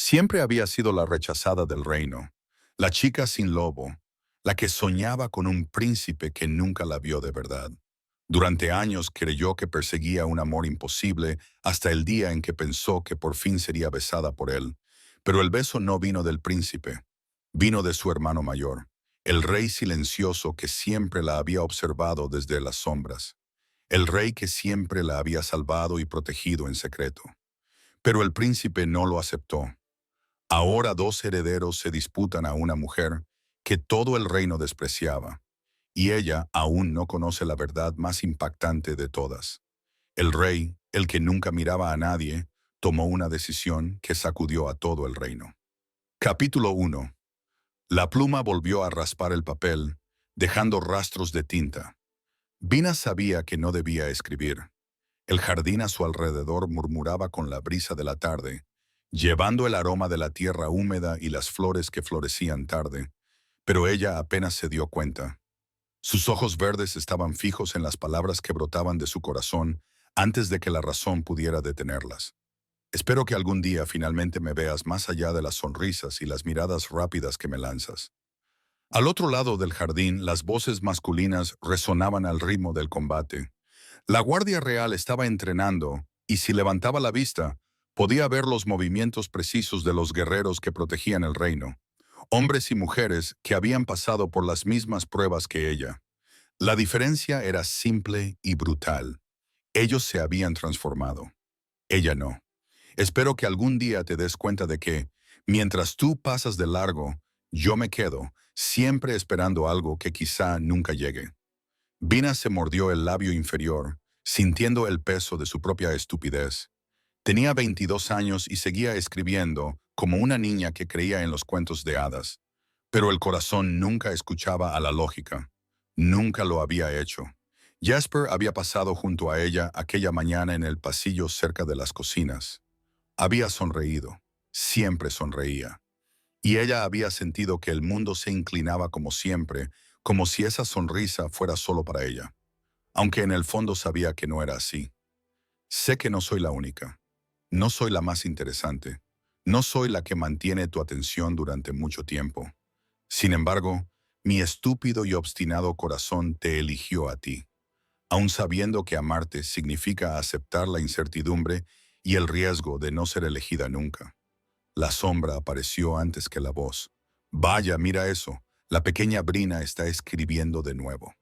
Siempre había sido la rechazada del reino, la chica sin lobo, la que soñaba con un príncipe que nunca la vio de verdad. Durante años creyó que perseguía un amor imposible hasta el día en que pensó que por fin sería besada por él. Pero el beso no vino del príncipe, vino de su hermano mayor, el rey silencioso que siempre la había observado desde las sombras, el rey que siempre la había salvado y protegido en secreto. Pero el príncipe no lo aceptó. Ahora dos herederos se disputan a una mujer que todo el reino despreciaba, y ella aún no conoce la verdad más impactante de todas. El rey, el que nunca miraba a nadie, tomó una decisión que sacudió a todo el reino. Capítulo 1. La pluma volvió a raspar el papel, dejando rastros de tinta. Vina sabía que no debía escribir. El jardín a su alrededor murmuraba con la brisa de la tarde, llevando el aroma de la tierra húmeda y las flores que florecían tarde, pero ella apenas se dio cuenta. Sus ojos verdes estaban fijos en las palabras que brotaban de su corazón antes de que la razón pudiera detenerlas. Espero que algún día finalmente me veas más allá de las sonrisas y las miradas rápidas que me lanzas. Al otro lado del jardín, las voces masculinas resonaban al ritmo del combate. La Guardia Real estaba entrenando, y si levantaba la vista, podía ver los movimientos precisos de los guerreros que protegían el reino, hombres y mujeres que habían pasado por las mismas pruebas que ella. La diferencia era simple y brutal. Ellos se habían transformado. Ella no. Espero que algún día te des cuenta de que, mientras tú pasas de largo, yo me quedo, siempre esperando algo que quizá nunca llegue. Vina se mordió el labio inferior, sintiendo el peso de su propia estupidez. Tenía 22 años y seguía escribiendo como una niña que creía en los cuentos de hadas. Pero el corazón nunca escuchaba a la lógica. Nunca lo había hecho. Jasper había pasado junto a ella aquella mañana en el pasillo cerca de las cocinas. Había sonreído. Siempre sonreía. Y ella había sentido que el mundo se inclinaba como siempre, como si esa sonrisa fuera solo para ella. Aunque en el fondo sabía que no era así. Sé que no soy la única. No soy la más interesante. No soy la que mantiene tu atención durante mucho tiempo. Sin embargo, mi estúpido y obstinado corazón te eligió a ti, aun sabiendo que amarte significa aceptar la incertidumbre y el riesgo de no ser elegida nunca. La sombra apareció antes que la voz. Vaya, mira eso. La pequeña Brina está escribiendo de nuevo.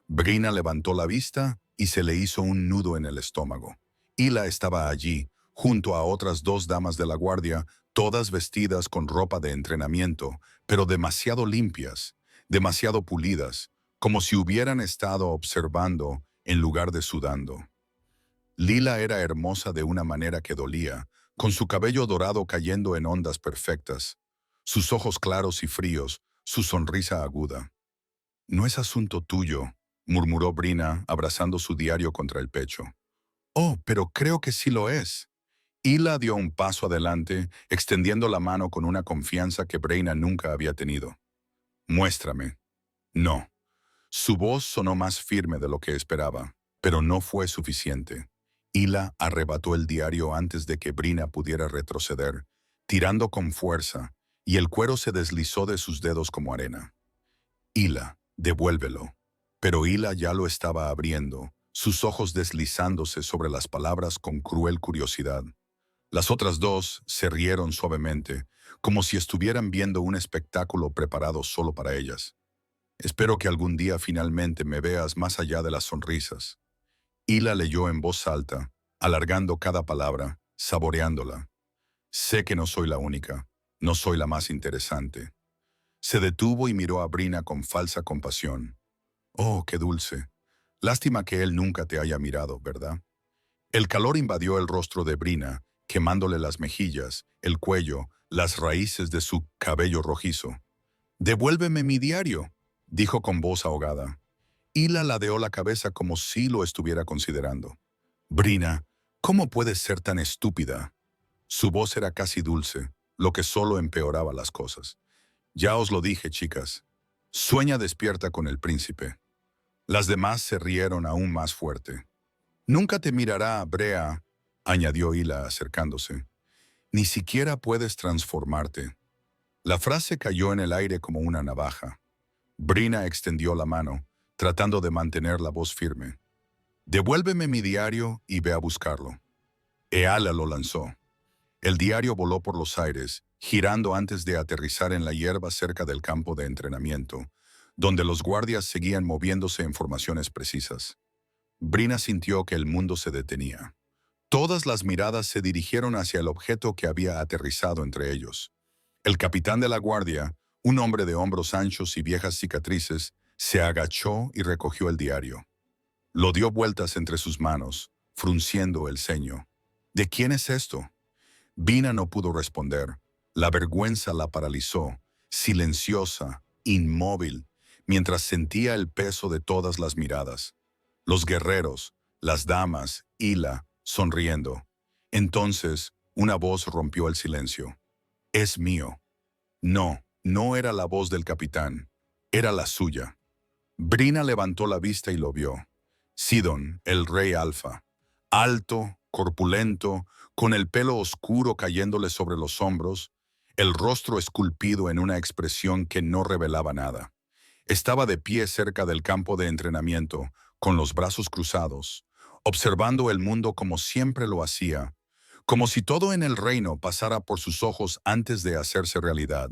Brina levantó la vista y se le hizo un nudo en el estómago. Hila estaba allí, junto a otras dos damas de la guardia, todas vestidas con ropa de entrenamiento, pero demasiado limpias, demasiado pulidas, como si hubieran estado observando en lugar de sudando. Lila era hermosa de una manera que dolía, con su cabello dorado cayendo en ondas perfectas, sus ojos claros y fríos, su sonrisa aguda. «No es asunto tuyo», murmuró Brina, abrazando su diario contra el pecho. «Oh, pero creo que sí lo es». Hila dio un paso adelante, extendiendo la mano con una confianza que Brina nunca había tenido. «Muéstrame». «No». Su voz sonó más firme de lo que esperaba, pero no fue suficiente. Hila arrebató el diario antes de que Brina pudiera retroceder, tirando con fuerza, y el cuero se deslizó de sus dedos como arena. «Hila, devuélvelo». Pero Hila ya lo estaba abriendo, sus ojos deslizándose sobre las palabras con cruel curiosidad. Las otras dos se rieron suavemente, como si estuvieran viendo un espectáculo preparado solo para ellas. «Espero que algún día finalmente me veas más allá de las sonrisas». Hila leyó en voz alta, alargando cada palabra, saboreándola. «Sé que no soy la única, no soy la más interesante». Se detuvo y miró a Brina con falsa compasión. «Oh, qué dulce. Lástima que él nunca te haya mirado, ¿verdad?». El calor invadió el rostro de Brina, quemándole las mejillas, el cuello, las raíces de su cabello rojizo. «Devuélveme mi diario», dijo con voz ahogada. Hila ladeó la cabeza como si lo estuviera considerando. «Brina, ¿cómo puedes ser tan estúpida?». Su voz era casi dulce, lo que solo empeoraba las cosas. «Ya os lo dije, chicas. Sueña despierta con el príncipe». Las demás se rieron aún más fuerte. «Nunca te mirará, Brea», añadió Hila acercándose. Ni siquiera puedes transformarte. La frase cayó en el aire como una navaja. Brina extendió la mano, tratando de mantener la voz firme. Devuélveme mi diario y ve a buscarlo. Eala lo lanzó. El diario voló por los aires, girando antes de aterrizar en la hierba cerca del campo de entrenamiento, donde los guardias seguían moviéndose en formaciones precisas. Brina sintió que el mundo se detenía. Todas las miradas se dirigieron hacia el objeto que había aterrizado entre ellos. El capitán de la guardia, un hombre de hombros anchos y viejas cicatrices, se agachó y recogió el diario. Lo dio vueltas entre sus manos, frunciendo el ceño. ¿De quién es esto? Vina no pudo responder. La vergüenza la paralizó, silenciosa, inmóvil, mientras sentía el peso de todas las miradas. Los guerreros, las damas, Hila, sonriendo. Entonces, una voz rompió el silencio. «Es mío». No, no era la voz del capitán. Era la suya. Brina levantó la vista y lo vio. Sidon, el rey alfa. Alto, corpulento, con el pelo oscuro cayéndole sobre los hombros, el rostro esculpido en una expresión que no revelaba nada. Estaba de pie cerca del campo de entrenamiento, con los brazos cruzados, observando el mundo como siempre lo hacía, como si todo en el reino pasara por sus ojos antes de hacerse realidad.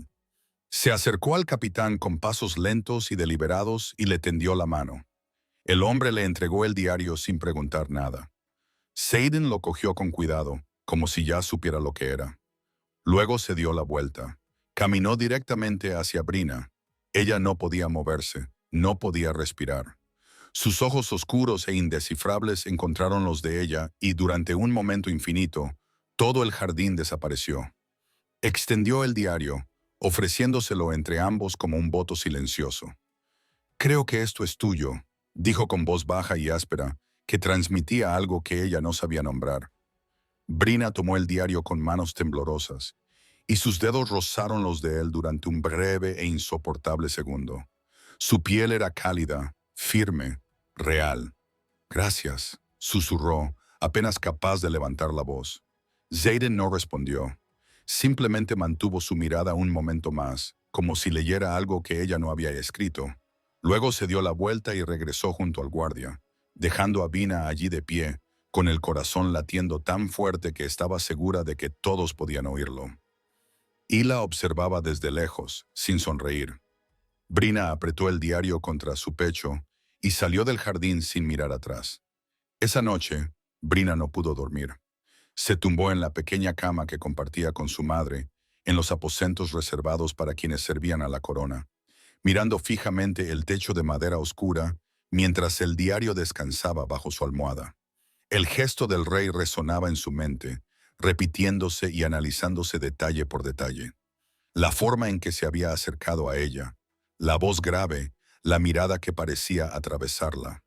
Se acercó al capitán con pasos lentos y deliberados y le tendió la mano. El hombre le entregó el diario sin preguntar nada. Xaden lo cogió con cuidado, como si ya supiera lo que era. Luego se dio la vuelta. Caminó directamente hacia Brina. Ella no podía moverse, no podía respirar. Sus ojos oscuros e indescifrables encontraron los de ella y durante un momento infinito, todo el jardín desapareció. Extendió el diario, ofreciéndoselo entre ambos como un voto silencioso. «Creo que esto es tuyo», dijo con voz baja y áspera, que transmitía algo que ella no sabía nombrar. Brina tomó el diario con manos temblorosas, y sus dedos rozaron los de él durante un breve e insoportable segundo. Su piel era cálida, firme, real. «Gracias», susurró, apenas capaz de levantar la voz. Xaden no respondió. Simplemente mantuvo su mirada un momento más, como si leyera algo que ella no había escrito. Luego se dio la vuelta y regresó junto al guardia, dejando a Vina allí de pie, con el corazón latiendo tan fuerte que estaba segura de que todos podían oírlo. Hila observaba desde lejos, sin sonreír. Brina apretó el diario contra su pecho y salió del jardín sin mirar atrás. Esa noche, Brina no pudo dormir. Se tumbó en la pequeña cama que compartía con su madre, en los aposentos reservados para quienes servían a la corona, mirando fijamente el techo de madera oscura, mientras el diario descansaba bajo su almohada. El gesto del rey resonaba en su mente, repitiéndose y analizándose detalle por detalle. La forma en que se había acercado a ella, la voz grave, la mirada que parecía atravesarla.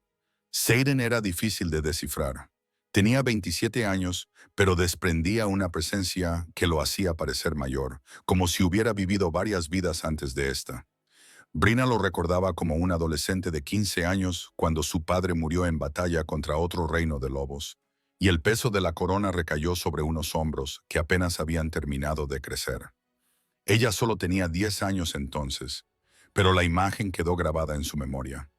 Xaden era difícil de descifrar. Tenía 27 años, pero desprendía una presencia que lo hacía parecer mayor, como si hubiera vivido varias vidas antes de esta. Brina lo recordaba como un adolescente de 15 años cuando su padre murió en batalla contra otro reino de lobos, y el peso de la corona recayó sobre unos hombros que apenas habían terminado de crecer. Ella solo tenía 10 años entonces, pero la imagen quedó grabada en su memoria.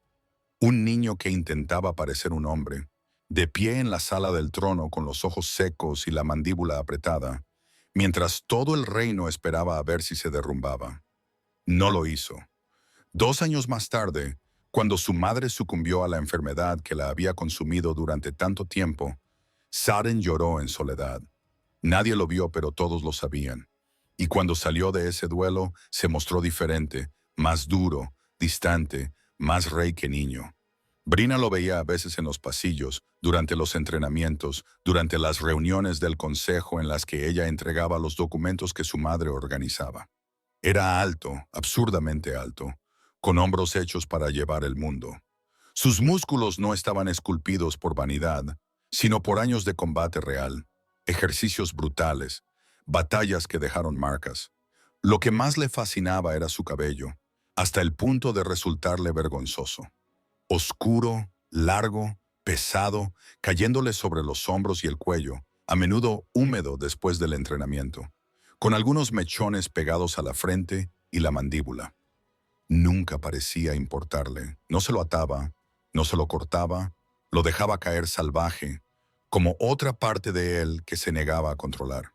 Un niño que intentaba parecer un hombre, de pie en la sala del trono con los ojos secos y la mandíbula apretada, mientras todo el reino esperaba a ver si se derrumbaba. No lo hizo. 2 años más tarde, cuando su madre sucumbió a la enfermedad que la había consumido durante tanto tiempo, Xaden lloró en soledad. Nadie lo vio, pero todos lo sabían. Y cuando salió de ese duelo, se mostró diferente, más duro, distante, más rey que niño. Brina lo veía a veces en los pasillos, durante los entrenamientos, durante las reuniones del consejo en las que ella entregaba los documentos que su madre organizaba. Era alto, absurdamente alto, con hombros hechos para llevar el mundo. Sus músculos no estaban esculpidos por vanidad, sino por años de combate real, ejercicios brutales, batallas que dejaron marcas. Lo que más le fascinaba era su cabello, hasta el punto de resultarle vergonzoso. Oscuro, largo, pesado, cayéndole sobre los hombros y el cuello, a menudo húmedo después del entrenamiento, con algunos mechones pegados a la frente y la mandíbula. Nunca parecía importarle. No se lo ataba, no se lo cortaba, lo dejaba caer salvaje, como otra parte de él que se negaba a controlar.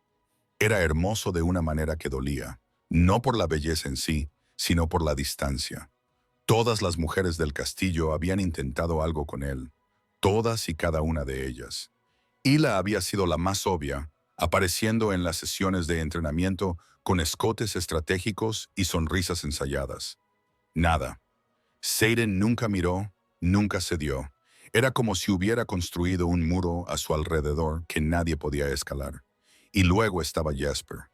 Era hermoso de una manera que dolía, no por la belleza en sí, sino por la distancia. Todas las mujeres del castillo habían intentado algo con él, todas y cada una de ellas. Hila había sido la más obvia, apareciendo en las sesiones de entrenamiento con escotes estratégicos y sonrisas ensayadas. Nada. Xaden nunca miró, nunca cedió. Era como si hubiera construido un muro a su alrededor que nadie podía escalar. Y luego estaba Jesper.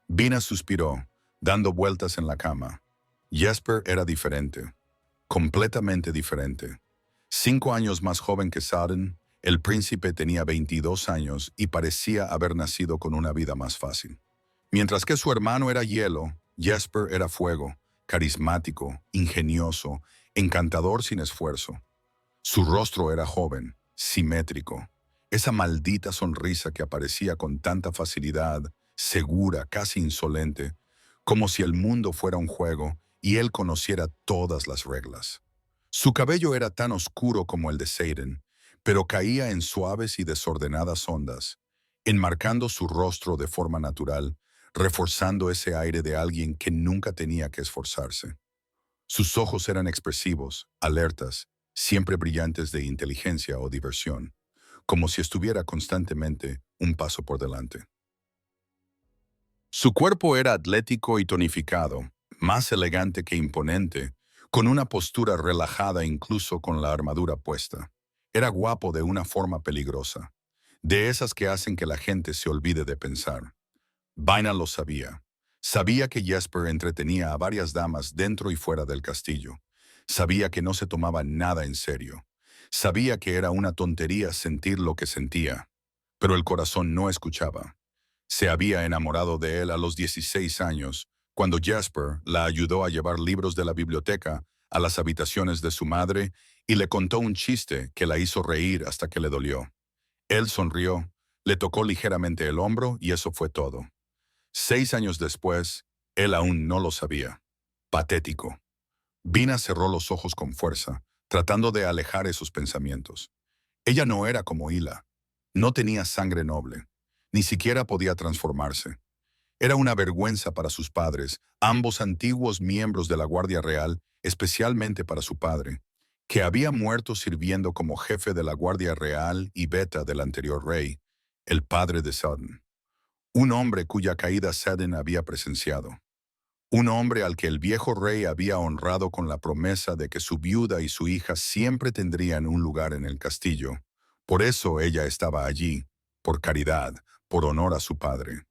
Vina suspiró, dando vueltas en la cama. Jesper era diferente, completamente diferente. 5 años más joven que Xaden, el príncipe tenía 22 años y parecía haber nacido con una vida más fácil. Mientras que su hermano era hielo, Jesper era fuego, carismático, ingenioso, encantador sin esfuerzo. Su rostro era joven, simétrico. Esa maldita sonrisa que aparecía con tanta facilidad, segura, casi insolente, como si el mundo fuera un juego y él conociera todas las reglas. Su cabello era tan oscuro como el de Xaden, pero caía en suaves y desordenadas ondas, enmarcando su rostro de forma natural, reforzando ese aire de alguien que nunca tenía que esforzarse. Sus ojos eran expresivos, alertas, siempre brillantes de inteligencia o diversión, como si estuviera constantemente un paso por delante. Su cuerpo era atlético y tonificado, más elegante que imponente, con una postura relajada incluso con la armadura puesta. Era guapo de una forma peligrosa, de esas que hacen que la gente se olvide de pensar. Vaina lo sabía. Sabía que Jesper entretenía a varias damas dentro y fuera del castillo. Sabía que no se tomaba nada en serio. Sabía que era una tontería sentir lo que sentía. Pero el corazón no escuchaba. Se había enamorado de él a los 16 años, cuando Jesper la ayudó a llevar libros de la biblioteca a las habitaciones de su madre y le contó un chiste que la hizo reír hasta que le dolió. Él sonrió, le tocó ligeramente el hombro y eso fue todo. 6 años después, él aún no lo sabía. Patético. Vina cerró los ojos con fuerza, tratando de alejar esos pensamientos. Ella no era como Hila. No tenía sangre noble. Ni siquiera podía transformarse. Era una vergüenza para sus padres, ambos antiguos miembros de la Guardia Real, especialmente para su padre, que había muerto sirviendo como jefe de la Guardia Real y beta del anterior rey, el padre de Xaden. Un hombre cuya caída Xaden había presenciado. Un hombre al que el viejo rey había honrado con la promesa de que su viuda y su hija siempre tendrían un lugar en el castillo. Por eso ella estaba allí, por caridad, por honor a su padre.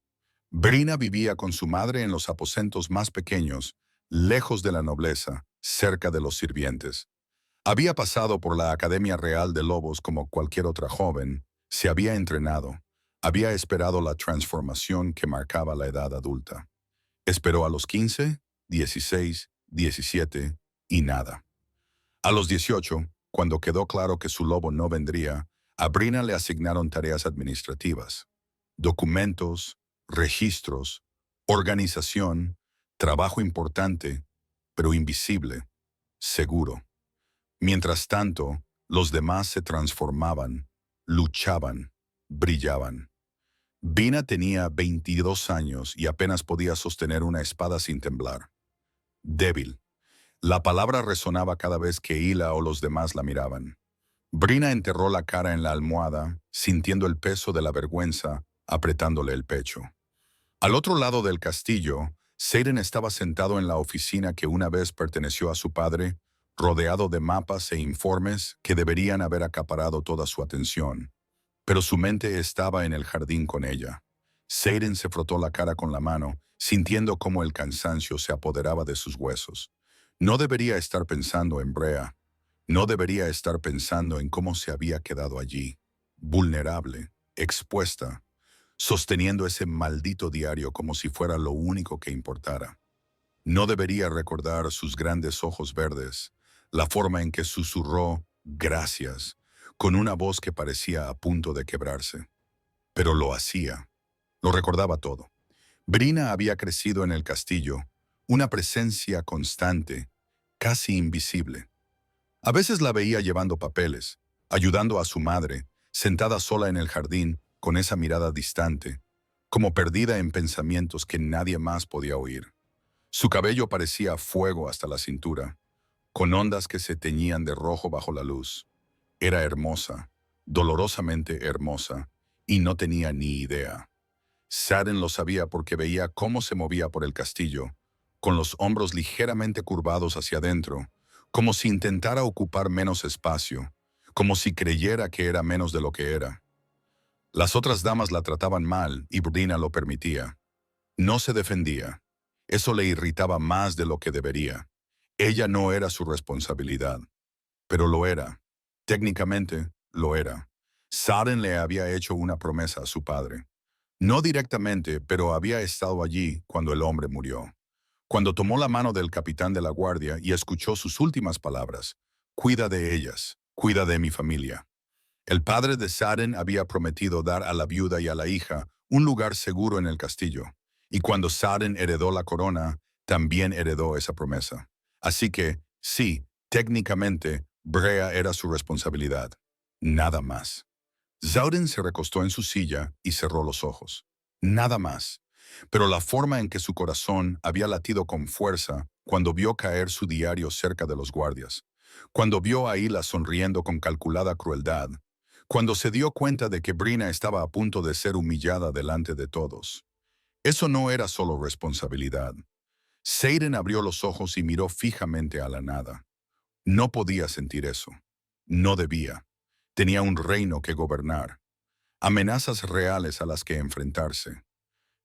Brina vivía con su madre en los aposentos más pequeños, lejos de la nobleza, cerca de los sirvientes. Había pasado por la Academia Real de Lobos como cualquier otra joven, se había entrenado, había esperado la transformación que marcaba la edad adulta. Esperó a los 15, 16, 17 y nada. A los 18, cuando quedó claro que su lobo no vendría, a Brina le asignaron tareas administrativas, documentos, registros, organización, trabajo importante, pero invisible, seguro. Mientras tanto, los demás se transformaban, luchaban, brillaban. Vina tenía 22 años y apenas podía sostener una espada sin temblar. Débil. La palabra resonaba cada vez que Hila o los demás la miraban. Brina enterró la cara en la almohada, sintiendo el peso de la vergüenza, apretándole el pecho. Al otro lado del castillo, Xaden estaba sentado en la oficina que una vez perteneció a su padre, rodeado de mapas e informes que deberían haber acaparado toda su atención. Pero su mente estaba en el jardín con ella. Xaden se frotó la cara con la mano, sintiendo cómo el cansancio se apoderaba de sus huesos. No debería estar pensando en Brea. No debería estar pensando en cómo se había quedado allí, vulnerable, expuesta, sosteniendo ese maldito diario como si fuera lo único que importara. No debería recordar sus grandes ojos verdes, la forma en que susurró «gracias», con una voz que parecía a punto de quebrarse. pero lo hacía. Lo recordaba todo. Brina había crecido en el castillo, una presencia constante, casi invisible. A veces la veía llevando papeles, ayudando a su madre, sentada sola en el jardín, con esa mirada distante, como perdida en pensamientos que nadie más podía oír. Su cabello parecía fuego hasta la cintura, con ondas que se teñían de rojo bajo la luz. Era hermosa, dolorosamente hermosa, y no tenía ni idea. Saren lo sabía porque veía cómo se movía por el castillo, con los hombros ligeramente curvados hacia adentro, como si intentara ocupar menos espacio, como si creyera que era menos de lo que era. Las otras damas la trataban mal y Brina lo permitía. No se defendía. Eso le irritaba más de lo que debería. Ella no era su responsabilidad, pero lo era. Técnicamente, lo era. Saren le había hecho una promesa a su padre. No directamente, pero había estado allí cuando el hombre murió. Cuando tomó la mano del capitán de la guardia y escuchó sus últimas palabras: «Cuida de ellas, cuida de mi familia». El padre de Saren había prometido dar a la viuda y a la hija un lugar seguro en el castillo. Y cuando Saren heredó la corona, también heredó esa promesa. Así que, sí, técnicamente, Brea era su responsabilidad. Nada más. Zauden se recostó en su silla y cerró los ojos. Nada más. Pero la forma en que su corazón había latido con fuerza cuando vio caer su diario cerca de los guardias, cuando vio a Hila sonriendo con calculada crueldad, cuando se dio cuenta de que Brina estaba a punto de ser humillada delante de todos. Eso no era solo responsabilidad. Seiren abrió los ojos y miró fijamente a la nada. No podía sentir eso. No debía. Tenía un reino que gobernar. Amenazas reales a las que enfrentarse.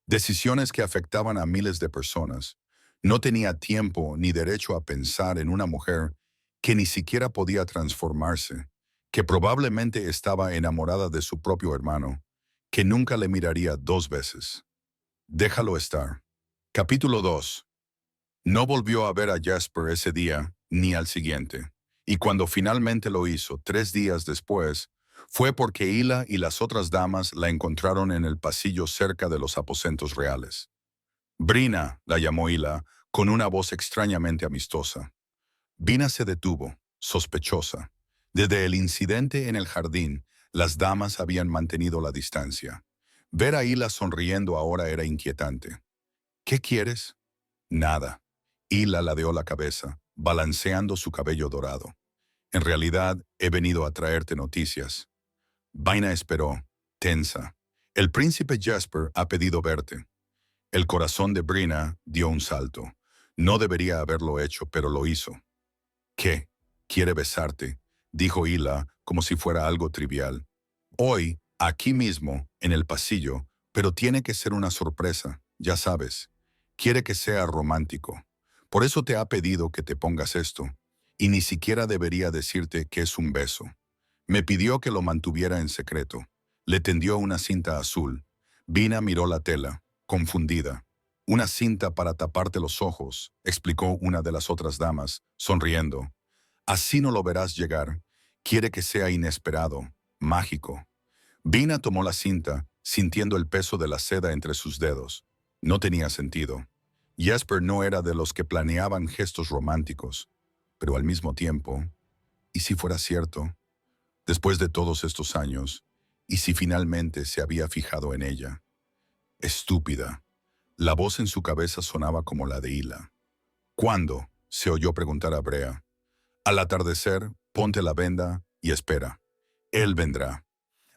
Decisiones que afectaban a miles de personas. No tenía tiempo ni derecho a pensar en una mujer que ni siquiera podía transformarse, que probablemente estaba enamorada de su propio hermano, que nunca le miraría dos veces. Déjalo estar. Capítulo 2. No volvió a ver a Jasper ese día ni al siguiente, y cuando finalmente lo hizo 3 días después, fue porque Hila y las otras damas la encontraron en el pasillo cerca de los aposentos reales. Brina, la llamó Hila, con una voz extrañamente amistosa. Brina se detuvo, sospechosa. Desde el incidente en el jardín, las damas habían mantenido la distancia. Ver a Hila sonriendo ahora era inquietante. ¿Qué quieres? Nada. Hila ladeó la cabeza, balanceando su cabello dorado. En realidad, he venido a traerte noticias. Vaina esperó, tensa. El príncipe Jasper ha pedido verte. El corazón de Brina dio un salto. No debería haberlo hecho, pero lo hizo. ¿Qué? Quiere besarte, dijo Hila como si fuera algo trivial. Hoy, aquí mismo, en el pasillo, pero tiene que ser una sorpresa, ya sabes. Quiere que sea romántico. Por eso te ha pedido que te pongas esto, y ni siquiera debería decirte que es un beso. Me pidió que lo mantuviera en secreto. Le tendió una cinta azul. Vina miró la tela, confundida. Una cinta para taparte los ojos, explicó una de las otras damas, sonriendo. Así no lo verás llegar. Quiere que sea inesperado, mágico. Vina tomó la cinta, sintiendo el peso de la seda entre sus dedos. No tenía sentido. Jasper no era de los que planeaban gestos románticos, pero al mismo tiempo, ¿y si fuera cierto? Después de todos estos años, ¿y si finalmente se había fijado en ella? Estúpida. La voz en su cabeza sonaba como la de Hila. ¿Cuándo?, se oyó preguntar a Brea. Al atardecer, ponte la venda y espera. Él vendrá.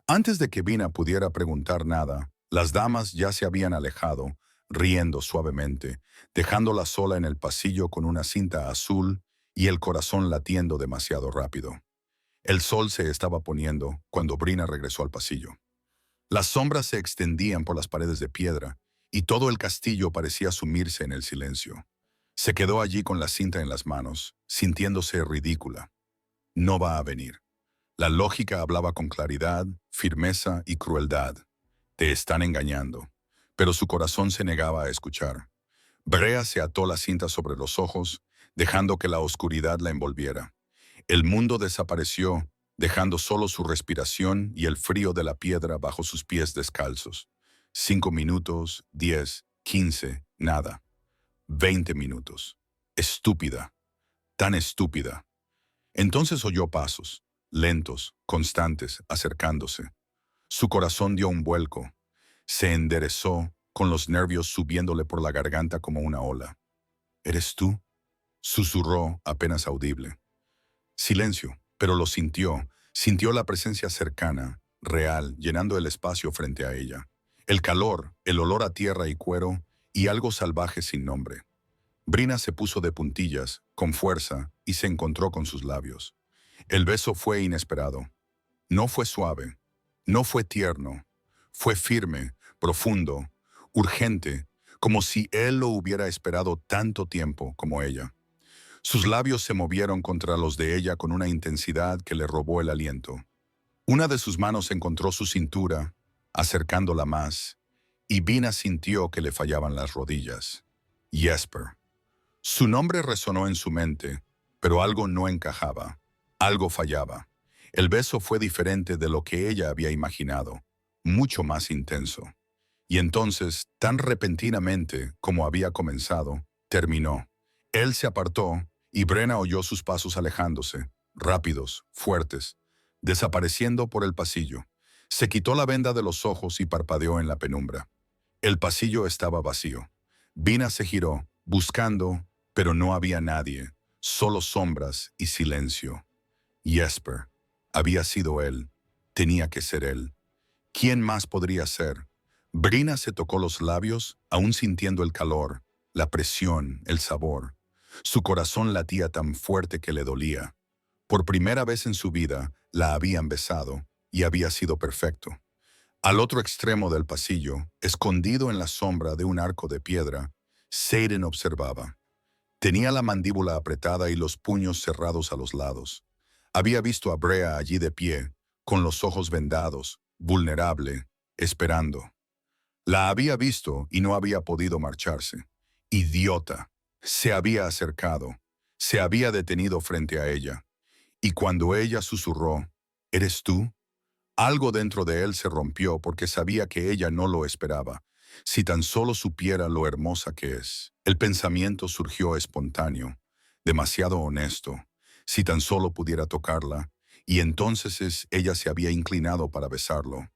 Antes de que Vina pudiera preguntar nada, las damas ya se habían alejado, riendo suavemente, dejándola sola en el pasillo con una cinta azul y el corazón latiendo demasiado rápido. El sol se estaba poniendo cuando Brina regresó al pasillo. Las sombras se extendían por las paredes de piedra y todo el castillo parecía sumirse en el silencio. Se quedó allí con la cinta en las manos, sintiéndose ridícula. No va a venir. La lógica hablaba con claridad, firmeza y crueldad. Te están engañando. Pero su corazón se negaba a escuchar. Brea se ató la cinta sobre los ojos, dejando que la oscuridad la envolviera. El mundo desapareció dejando solo su respiración y el frío de la piedra bajo sus pies descalzos. 5 minutos, 10, 15, nada. 20 minutos. Estúpida, tan estúpida. Entonces oyó pasos, lentos, constantes, acercándose. Su corazón dio un vuelco. Se enderezó, con los nervios subiéndole por la garganta como una ola. ¿Eres tú?, susurró, apenas audible. Silencio, pero lo sintió. Sintió la presencia cercana, real, llenando el espacio frente a ella. El calor, el olor a tierra y cuero, y algo salvaje sin nombre. Brina se puso de puntillas, con fuerza, y se encontró con sus labios. El beso fue inesperado. No fue suave, no fue tierno, fue firme, profundo, urgente, como si él lo hubiera esperado tanto tiempo como ella. Sus labios se movieron contra los de ella con una intensidad que le robó el aliento. Una de sus manos encontró su cintura, acercándola más, y Vina sintió que le fallaban las rodillas. Jesper. Su nombre resonó en su mente, pero algo no encajaba. Algo fallaba. El beso fue diferente de lo que ella había imaginado, mucho más intenso. Y entonces, tan repentinamente como había comenzado, terminó. Él se apartó y Brenna oyó sus pasos alejándose, rápidos, fuertes, desapareciendo por el pasillo. Se quitó la venda de los ojos y parpadeó en la penumbra. El pasillo estaba vacío. Vina se giró, buscando, pero no había nadie, solo sombras y silencio. Jesper. Había sido él. Tenía que ser él. ¿Quién más podría ser? Brina se tocó los labios, aún sintiendo el calor, la presión, el sabor. Su corazón latía tan fuerte que le dolía. Por primera vez en su vida, la habían besado, y había sido perfecto. Al otro extremo del pasillo, escondido en la sombra de un arco de piedra, Seiren observaba. Tenía la mandíbula apretada y los puños cerrados a los lados. Había visto a Brea allí de pie, con los ojos vendados, vulnerable, esperando. La había visto y no había podido marcharse. Idiota. Se había acercado. Se había detenido frente a ella. Y cuando ella susurró, ¿eres tú?, algo dentro de él se rompió porque sabía que ella no lo esperaba. Si tan solo supiera lo hermosa que es. El pensamiento surgió espontáneo, demasiado honesto. Si tan solo pudiera tocarla, y entonces ella se había inclinado para besarlo.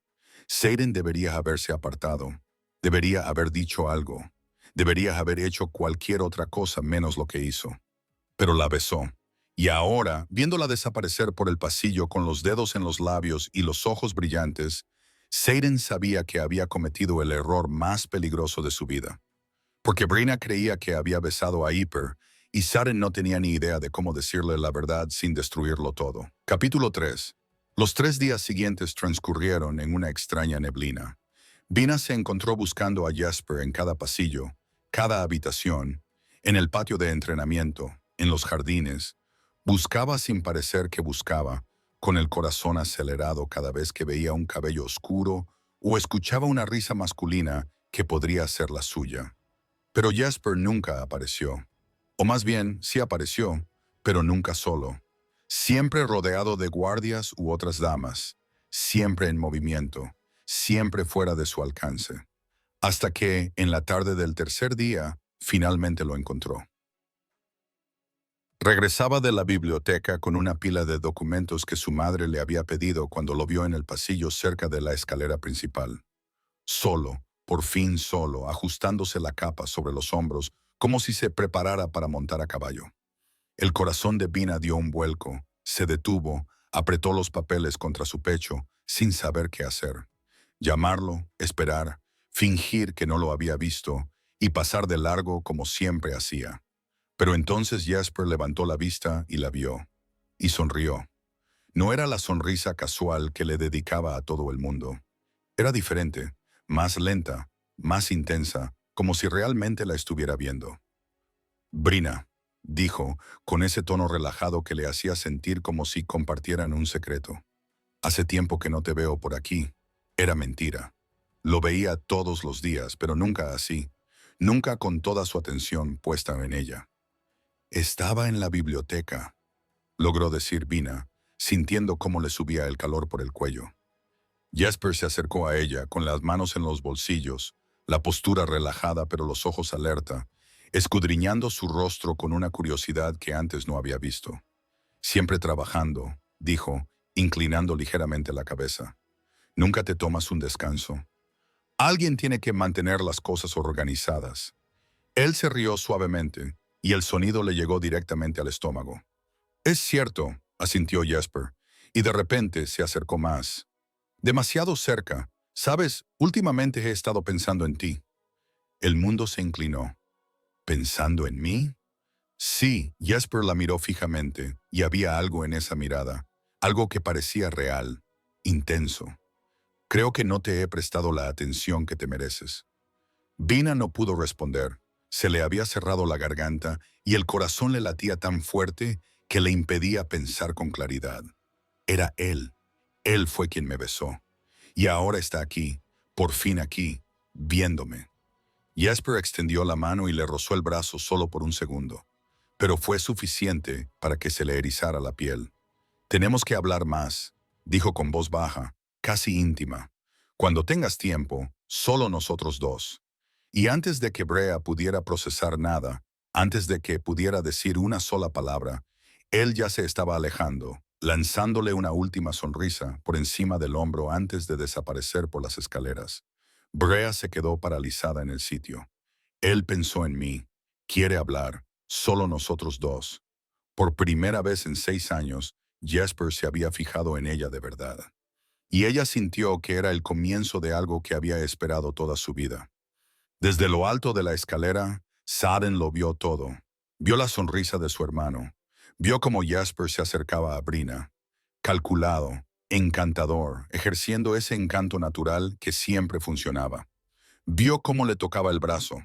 Seiren debería haberse apartado. Debería haber dicho algo. Debería haber hecho cualquier otra cosa menos lo que hizo. Pero la besó. Y ahora, viéndola desaparecer por el pasillo con los dedos en los labios y los ojos brillantes, Seiren sabía que había cometido el error más peligroso de su vida. Porque Brina creía que había besado a Ýper, y Saren no tenía ni idea de cómo decirle la verdad sin destruirlo todo. Capítulo 3. Los 3 días siguientes transcurrieron en una extraña neblina. Vina se encontró buscando a Jesper en cada pasillo, cada habitación, en el patio de entrenamiento, en los jardines. Buscaba sin parecer que buscaba, con el corazón acelerado cada vez que veía un cabello oscuro o escuchaba una risa masculina que podría ser la suya. Pero Jesper nunca apareció. O más bien, sí apareció, pero nunca solo. Siempre rodeado de guardias u otras damas, siempre en movimiento, siempre fuera de su alcance. Hasta que, en la tarde del tercer día, finalmente lo encontró. Regresaba de la biblioteca con una pila de documentos que su madre le había pedido cuando lo vio en el pasillo cerca de la escalera principal. Solo, por fin solo, ajustándose la capa sobre los hombros, como si se preparara para montar a caballo. El corazón de Vina dio un vuelco, se detuvo, apretó los papeles contra su pecho, sin saber qué hacer. Llamarlo, esperar, fingir que no lo había visto, y pasar de largo como siempre hacía. Pero entonces Jesper levantó la vista y la vio, y sonrió. No era la sonrisa casual que le dedicaba a todo el mundo. Era diferente, más lenta, más intensa, como si realmente la estuviera viendo. Brina, dijo, con ese tono relajado que le hacía sentir como si compartieran un secreto. Hace tiempo que no te veo por aquí. Era mentira. Lo veía todos los días, pero nunca así. Nunca con toda su atención puesta en ella. Estaba en la biblioteca, logró decir Vina, sintiendo cómo le subía el calor por el cuello. Jasper se acercó a ella, con las manos en los bolsillos, la postura relajada pero los ojos alerta, escudriñando su rostro con una curiosidad que antes no había visto. Siempre trabajando, dijo, inclinando ligeramente la cabeza. Nunca te tomas un descanso. Alguien tiene que mantener las cosas organizadas. Él se rió suavemente, y el sonido le llegó directamente al estómago. Es cierto, asintió Jasper, y de repente se acercó más. Demasiado cerca. Sabes, últimamente he estado pensando en ti. El mundo se inclinó. ¿Pensando en mí? Sí, Jasper la miró fijamente, y había algo en esa mirada, algo que parecía real, intenso. Creo que no te he prestado la atención que te mereces. Vina no pudo responder. Se le había cerrado la garganta y el corazón le latía tan fuerte que le impedía pensar con claridad. Era él. Él fue quien me besó. Y ahora está aquí, por fin aquí, viéndome. Jasper extendió la mano y le rozó el brazo solo por un segundo, pero fue suficiente para que se le erizara la piel. Tenemos que hablar más, dijo con voz baja, casi íntima. Cuando tengas tiempo, solo nosotros dos. Y antes de que Brea pudiera procesar nada, antes de que pudiera decir una sola palabra, él ya se estaba alejando, lanzándole una última sonrisa por encima del hombro antes de desaparecer por las escaleras. Brea se quedó paralizada en el sitio. Él pensó en mí. Quiere hablar. Solo nosotros dos. Por primera vez en 6 años, Jasper se había fijado en ella de verdad. Y ella sintió que era el comienzo de algo que había esperado toda su vida. Desde lo alto de la escalera, Saren lo vio todo. Vio la sonrisa de su hermano. Vio cómo Jasper se acercaba a Brina. Calculado, encantador, ejerciendo ese encanto natural que siempre funcionaba. Vio cómo le tocaba el brazo.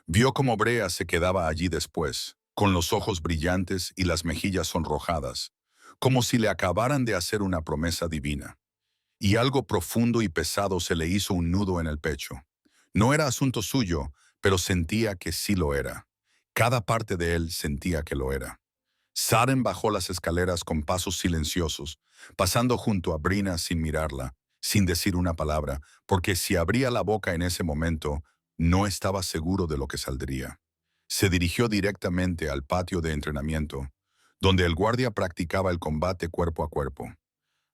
Vio cómo Brea se quedaba allí después, con los ojos brillantes y las mejillas sonrojadas, como si le acabaran de hacer una promesa divina. Y algo profundo y pesado se le hizo un nudo en el pecho. No era asunto suyo, pero sentía que sí lo era. Cada parte de él sentía que lo era. Saren bajó las escaleras con pasos silenciosos, pasando junto a Brina sin mirarla, sin decir una palabra, porque si abría la boca en ese momento, no estaba seguro de lo que saldría. Se dirigió directamente al patio de entrenamiento, donde el guardia practicaba el combate cuerpo a cuerpo.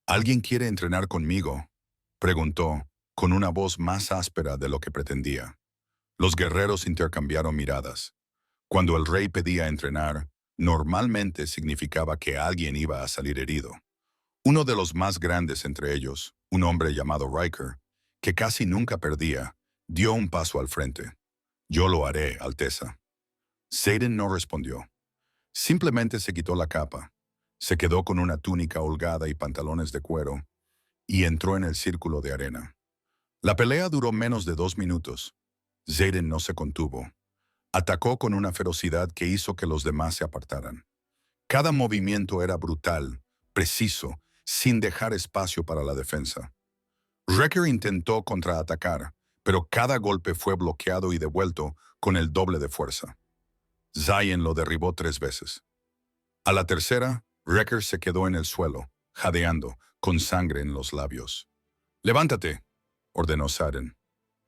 ¿Alguien quiere entrenar conmigo?, preguntó, con una voz más áspera de lo que pretendía. Los guerreros intercambiaron miradas. Cuando el rey pedía entrenar, normalmente significaba que alguien iba a salir herido. Uno de los más grandes entre ellos, un hombre llamado Riker, que casi nunca perdía, dio un paso al frente. «Yo lo haré, Alteza». Saren no respondió. Simplemente se quitó la capa, se quedó con una túnica holgada y pantalones de cuero, y entró en el círculo de arena. La pelea duró menos de 2 minutos. Saren no se contuvo. Atacó con una ferocidad que hizo que los demás se apartaran. Cada movimiento era brutal, preciso, sin dejar espacio para la defensa. Wrecker intentó contraatacar, pero cada golpe fue bloqueado y devuelto con el doble de fuerza. Zayn lo derribó 3 veces. A la tercera, Wrecker se quedó en el suelo, jadeando, con sangre en los labios. «Levántate», ordenó Saren.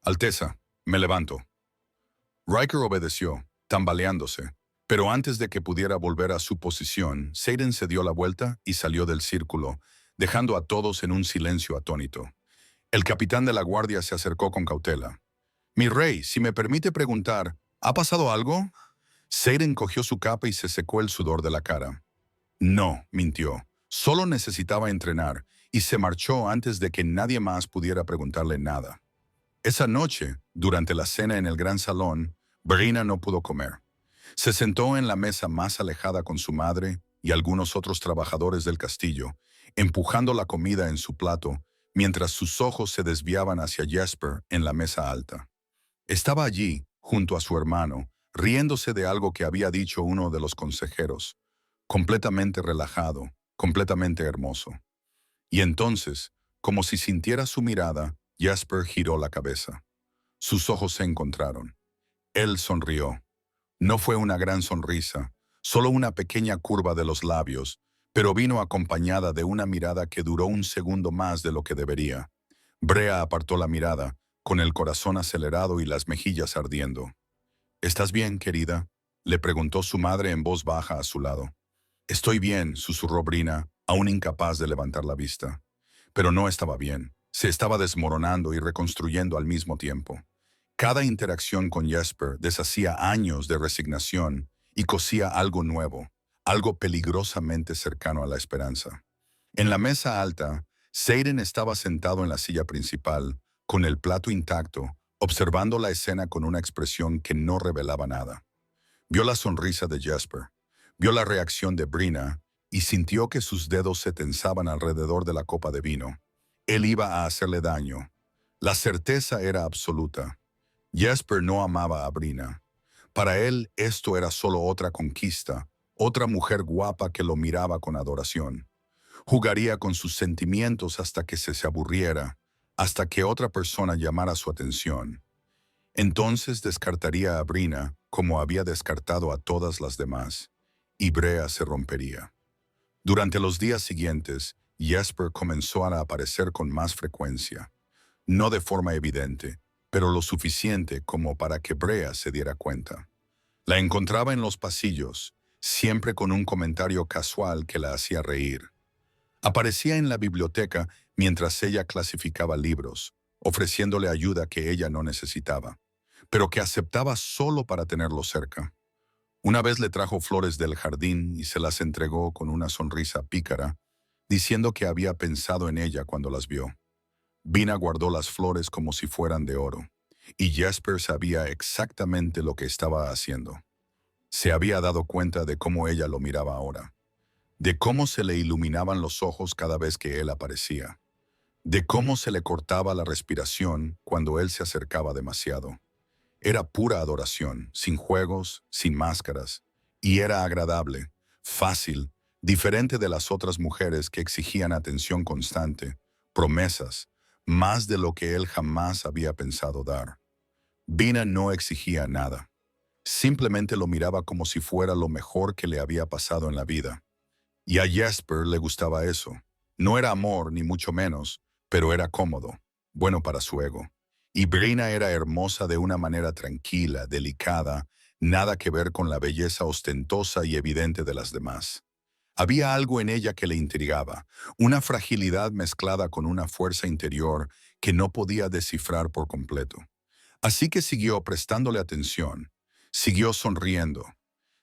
«Alteza, me levanto». Riker obedeció, tambaleándose, pero antes de que pudiera volver a su posición, Saren se dio la vuelta y salió del círculo, dejando a todos en un silencio atónito. El capitán de la guardia se acercó con cautela. «Mi rey, si me permite preguntar, ¿ha pasado algo?» Saren cogió su capa y se secó el sudor de la cara. «No», mintió. «Solo necesitaba entrenar», y se marchó antes de que nadie más pudiera preguntarle nada. Esa noche, durante la cena en el gran salón, Brina no pudo comer. Se sentó en la mesa más alejada con su madre y algunos otros trabajadores del castillo, empujando la comida en su plato, mientras sus ojos se desviaban hacia Jasper en la mesa alta. Estaba allí, junto a su hermano, riéndose de algo que había dicho uno de los consejeros, completamente relajado, completamente hermoso. Y entonces, como si sintiera su mirada, Jasper giró la cabeza. Sus ojos se encontraron. Él sonrió. No fue una gran sonrisa, solo una pequeña curva de los labios, pero vino acompañada de una mirada que duró un segundo más de lo que debería. Brea apartó la mirada, con el corazón acelerado y las mejillas ardiendo. ¿Estás bien, querida?, le preguntó su madre en voz baja a su lado. Estoy bien, susurró Brina, aún incapaz de levantar la vista. Pero no estaba bien. Se estaba desmoronando y reconstruyendo al mismo tiempo. Cada interacción con Jesper deshacía años de resignación y cosía algo nuevo, algo peligrosamente cercano a la esperanza. En la mesa alta, Seiden estaba sentado en la silla principal, con el plato intacto, observando la escena con una expresión que no revelaba nada. Vio la sonrisa de Jesper, vio la reacción de Brina y sintió que sus dedos se tensaban alrededor de la copa de vino. Él iba a hacerle daño. La certeza era absoluta. Jesper no amaba a Brina. Para él esto era solo otra conquista, otra mujer guapa que lo miraba con adoración. Jugaría con sus sentimientos hasta que se aburriera, hasta que otra persona llamara su atención. Entonces descartaría a Brina como había descartado a todas las demás, y Brea se rompería. Durante los días siguientes, Jesper comenzó a aparecer con más frecuencia, no de forma evidente, pero lo suficiente como para que Brea se diera cuenta. La encontraba en los pasillos, siempre con un comentario casual que la hacía reír. Aparecía en la biblioteca mientras ella clasificaba libros, ofreciéndole ayuda que ella no necesitaba, pero que aceptaba solo para tenerlo cerca. Una vez le trajo flores del jardín y se las entregó con una sonrisa pícara, diciendo que había pensado en ella cuando las vio. Vina guardó las flores como si fueran de oro, y Jesper sabía exactamente lo que estaba haciendo. Se había dado cuenta de cómo ella lo miraba ahora, de cómo se le iluminaban los ojos cada vez que él aparecía, de cómo se le cortaba la respiración cuando él se acercaba demasiado. Era pura adoración, sin juegos, sin máscaras, y era agradable, fácil, diferente de las otras mujeres que exigían atención constante, promesas, más de lo que él jamás había pensado dar. Vina no exigía nada. Simplemente lo miraba como si fuera lo mejor que le había pasado en la vida. Y a Jesper le gustaba eso. No era amor, ni mucho menos, pero era cómodo, bueno para su ego. Y Brina era hermosa de una manera tranquila, delicada, nada que ver con la belleza ostentosa y evidente de las demás. Había algo en ella que le intrigaba, una fragilidad mezclada con una fuerza interior que no podía descifrar por completo. Así que siguió prestándole atención, siguió sonriendo,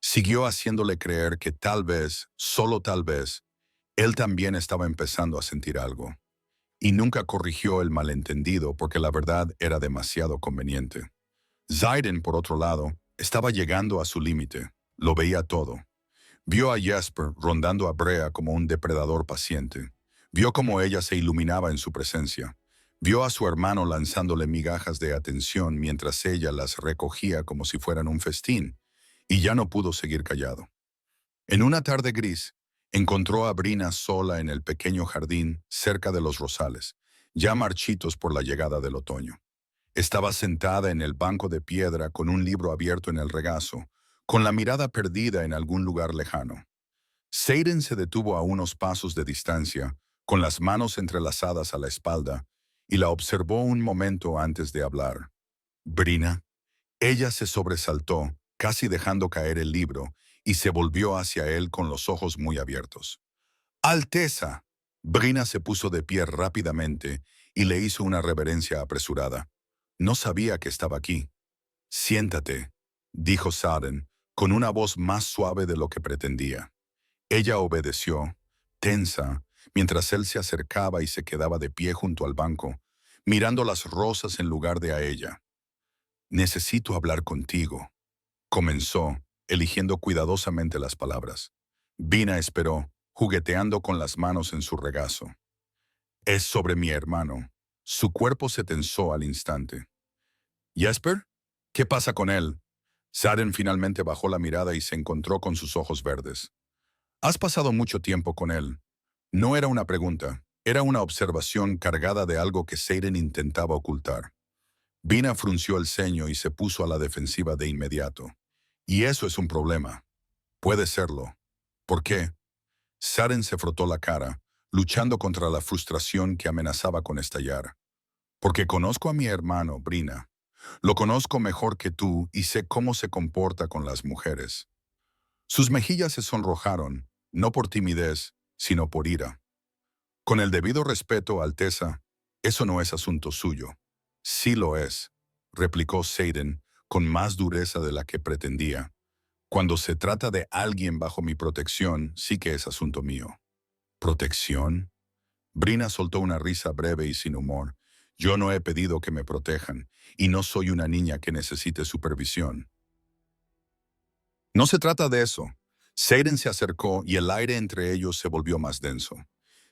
siguió haciéndole creer que tal vez, solo tal vez, él también estaba empezando a sentir algo. Y nunca corrigió el malentendido porque la verdad era demasiado conveniente. Zaiden, por otro lado, estaba llegando a su límite. Lo veía todo. Vio a Jesper rondando a Brea como un depredador paciente. Vio cómo ella se iluminaba en su presencia. Vio a su hermano lanzándole migajas de atención mientras ella las recogía como si fueran un festín, y ya no pudo seguir callado. En una tarde gris, encontró a Brina sola en el pequeño jardín cerca de los rosales, ya marchitos por la llegada del otoño. Estaba sentada en el banco de piedra con un libro abierto en el regazo, con la mirada perdida en algún lugar lejano. Seiden se detuvo a unos pasos de distancia, con las manos entrelazadas a la espalda, y la observó un momento antes de hablar. «Brina». Ella se sobresaltó, casi dejando caer el libro, y se volvió hacia él con los ojos muy abiertos. «¡Alteza!». Brina se puso de pie rápidamente y le hizo una reverencia apresurada. «No sabía que estaba aquí». «Siéntate», dijo Saden, con una voz más suave de lo que pretendía. Ella obedeció, tensa, mientras él se acercaba y se quedaba de pie junto al banco, mirando las rosas en lugar de a ella. «Necesito hablar contigo», comenzó, eligiendo cuidadosamente las palabras. Vina esperó, jugueteando con las manos en su regazo. «Es sobre mi hermano». Su cuerpo se tensó al instante. «¿Jesper? ¿Qué pasa con él?». Saden finalmente bajó la mirada y se encontró con sus ojos verdes. «Has pasado mucho tiempo con él». No era una pregunta, era una observación cargada de algo que Seiden intentaba ocultar. Vina frunció el ceño y se puso a la defensiva de inmediato. «Y eso es un problema». «Puede serlo». «¿Por qué?». Saren se frotó la cara, luchando contra la frustración que amenazaba con estallar. Porque conozco a mi hermano, Brina. Lo conozco mejor que tú y sé cómo se comporta con las mujeres. Sus mejillas se sonrojaron, no por timidez, sino por ira. Con el debido respeto, Alteza, eso no es asunto suyo. Sí lo es, replicó Seiden con más dureza de la que pretendía. Cuando se trata de alguien bajo mi protección, sí que es asunto mío. ¿Protección? Brina soltó una risa breve y sin humor. Yo no he pedido que me protejan, y no soy una niña que necesite supervisión. No se trata de eso. Seiden se acercó y el aire entre ellos se volvió más denso.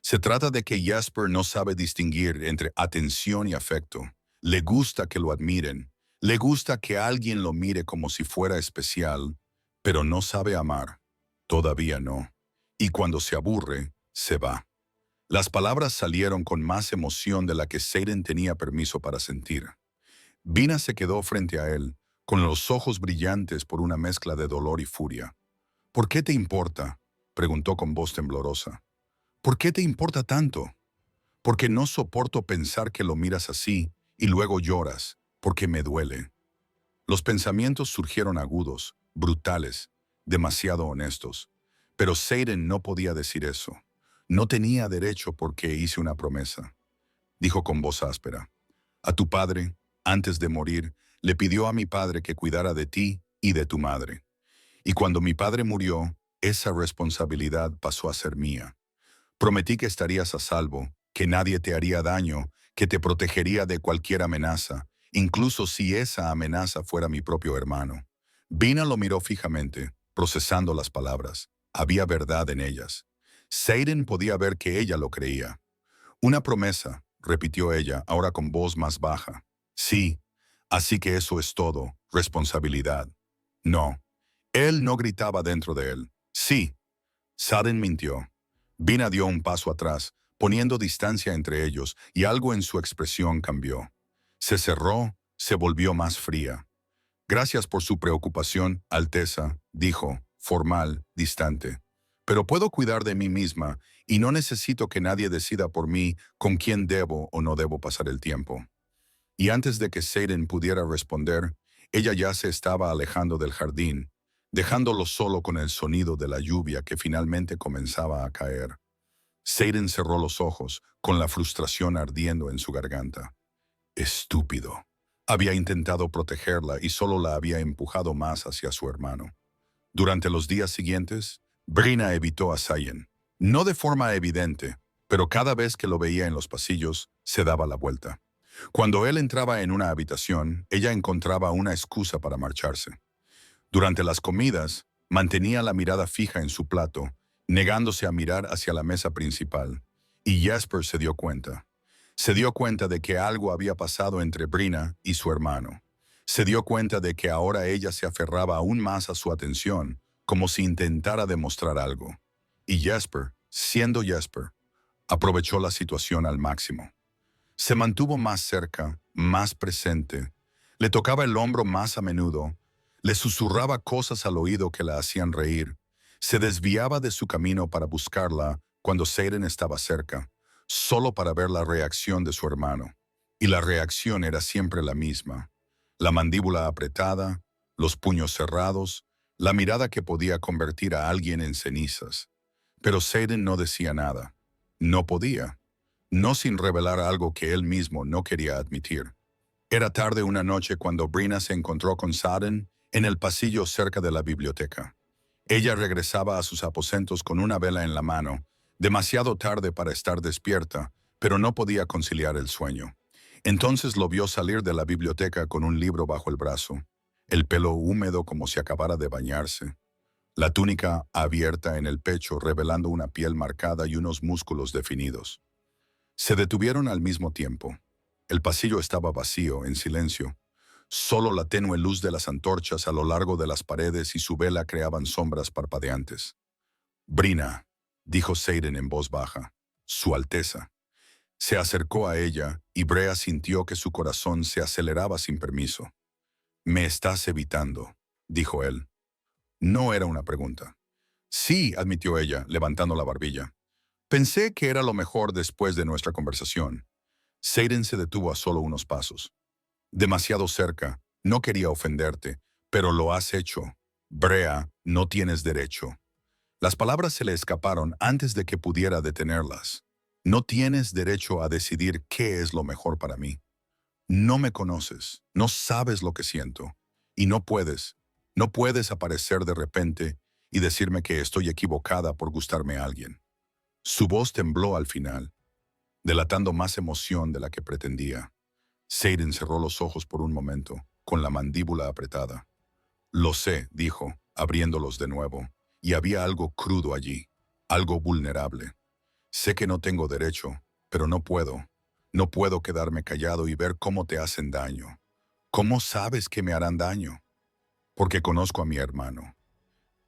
Se trata de que Jasper no sabe distinguir entre atención y afecto. Le gusta que lo admiren. Le gusta que alguien lo mire como si fuera especial, pero no sabe amar. Todavía no. Y cuando se aburre, se va. Las palabras salieron con más emoción de la que Seiden tenía permiso para sentir. Vina se quedó frente a él, con los ojos brillantes por una mezcla de dolor y furia. ¿Por qué te importa?, preguntó con voz temblorosa. ¿Por qué te importa tanto? Porque no soporto pensar que lo miras así y luego lloras, porque me duele. Los pensamientos surgieron agudos, brutales, demasiado honestos. Pero Seiden no podía decir eso. No tenía derecho porque hice una promesa. Dijo con voz áspera. A tu padre, antes de morir, le pidió a mi padre que cuidara de ti y de tu madre. Y cuando mi padre murió, esa responsabilidad pasó a ser mía. Prometí que estarías a salvo, que nadie te haría daño, que te protegería de cualquier amenaza, incluso si esa amenaza fuera mi propio hermano. Vina lo miró fijamente, procesando las palabras. Había verdad en ellas. Seiden podía ver que ella lo creía. Una promesa, repitió ella, ahora con voz más baja. Sí, así que eso es todo, responsabilidad. No. Él no gritaba dentro de él. Sí. Saren mintió. Vina dio un paso atrás, poniendo distancia entre ellos, y algo en su expresión cambió. Se cerró, se volvió más fría. Gracias por su preocupación, Alteza, dijo, formal, distante. Pero puedo cuidar de mí misma, y no necesito que nadie decida por mí con quién debo o no debo pasar el tiempo. Y antes de que Seiden pudiera responder, ella ya se estaba alejando del jardín, dejándolo solo con el sonido de la lluvia que finalmente comenzaba a caer. Seiden cerró los ojos, con la frustración ardiendo en su garganta. Estúpido. Había intentado protegerla y solo la había empujado más hacia su hermano. Durante los días siguientes, Brina evitó a Sayen. No de forma evidente, pero cada vez que lo veía en los pasillos, se daba la vuelta. Cuando él entraba en una habitación, ella encontraba una excusa para marcharse. Durante las comidas, mantenía la mirada fija en su plato, negándose a mirar hacia la mesa principal. Y Jasper se dio cuenta. Se dio cuenta de que algo había pasado entre Brina y su hermano. Se dio cuenta de que ahora ella se aferraba aún más a su atención, como si intentara demostrar algo. Y Jasper, siendo Jasper, aprovechó la situación al máximo. Se mantuvo más cerca, más presente. Le tocaba el hombro más a menudo. Le susurraba cosas al oído que la hacían reír. Se desviaba de su camino para buscarla cuando Seiden estaba cerca, solo para ver la reacción de su hermano. Y la reacción era siempre la misma. La mandíbula apretada, los puños cerrados, la mirada que podía convertir a alguien en cenizas. Pero Seiden no decía nada. No podía. No sin revelar algo que él mismo no quería admitir. Era tarde una noche cuando Brina se encontró con Saren en el pasillo cerca de la biblioteca. Ella regresaba a sus aposentos con una vela en la mano, demasiado tarde para estar despierta, pero no podía conciliar el sueño. Entonces lo vio salir de la biblioteca con un libro bajo el brazo, el pelo húmedo como si acabara de bañarse, la túnica abierta en el pecho revelando una piel marcada y unos músculos definidos. Se detuvieron al mismo tiempo. El pasillo estaba vacío, en silencio. Solo la tenue luz de las antorchas a lo largo de las paredes y su vela creaban sombras parpadeantes. Brina, dijo Seiden en voz baja, Su Alteza. Se acercó a ella y Brea sintió que su corazón se aceleraba sin permiso. Me estás evitando, dijo él. No era una pregunta. Sí, admitió ella, levantando la barbilla. Pensé que era lo mejor después de nuestra conversación. Seiden se detuvo a solo unos pasos. Demasiado cerca. No quería ofenderte, pero lo has hecho. Brea, no tienes derecho. Las palabras se le escaparon antes de que pudiera detenerlas. No tienes derecho a decidir qué es lo mejor para mí. No me conoces, no sabes lo que siento. Y no puedes aparecer de repente y decirme que estoy equivocada por gustarme a alguien. Su voz tembló al final, delatando más emoción de la que pretendía. Seiden cerró los ojos por un momento, con la mandíbula apretada. Lo sé, dijo, abriéndolos de nuevo, y había algo crudo allí, algo vulnerable. Sé que no tengo derecho, pero no puedo. No puedo quedarme callado y ver cómo te hacen daño. ¿Cómo sabes que me harán daño? Porque conozco a mi hermano.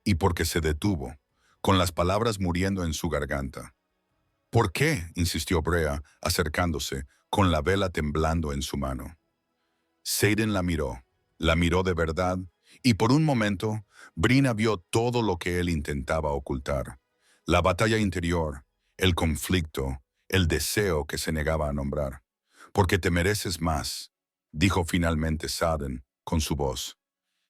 Y porque se detuvo, con las palabras muriendo en su garganta. ¿Por qué? Insistió Brea, acercándose, con la vela temblando en su mano. Seiden la miró de verdad, y por un momento, Brina vio todo lo que él intentaba ocultar. La batalla interior, el conflicto, el deseo que se negaba a nombrar. Porque te mereces más, dijo finalmente Saden con su voz.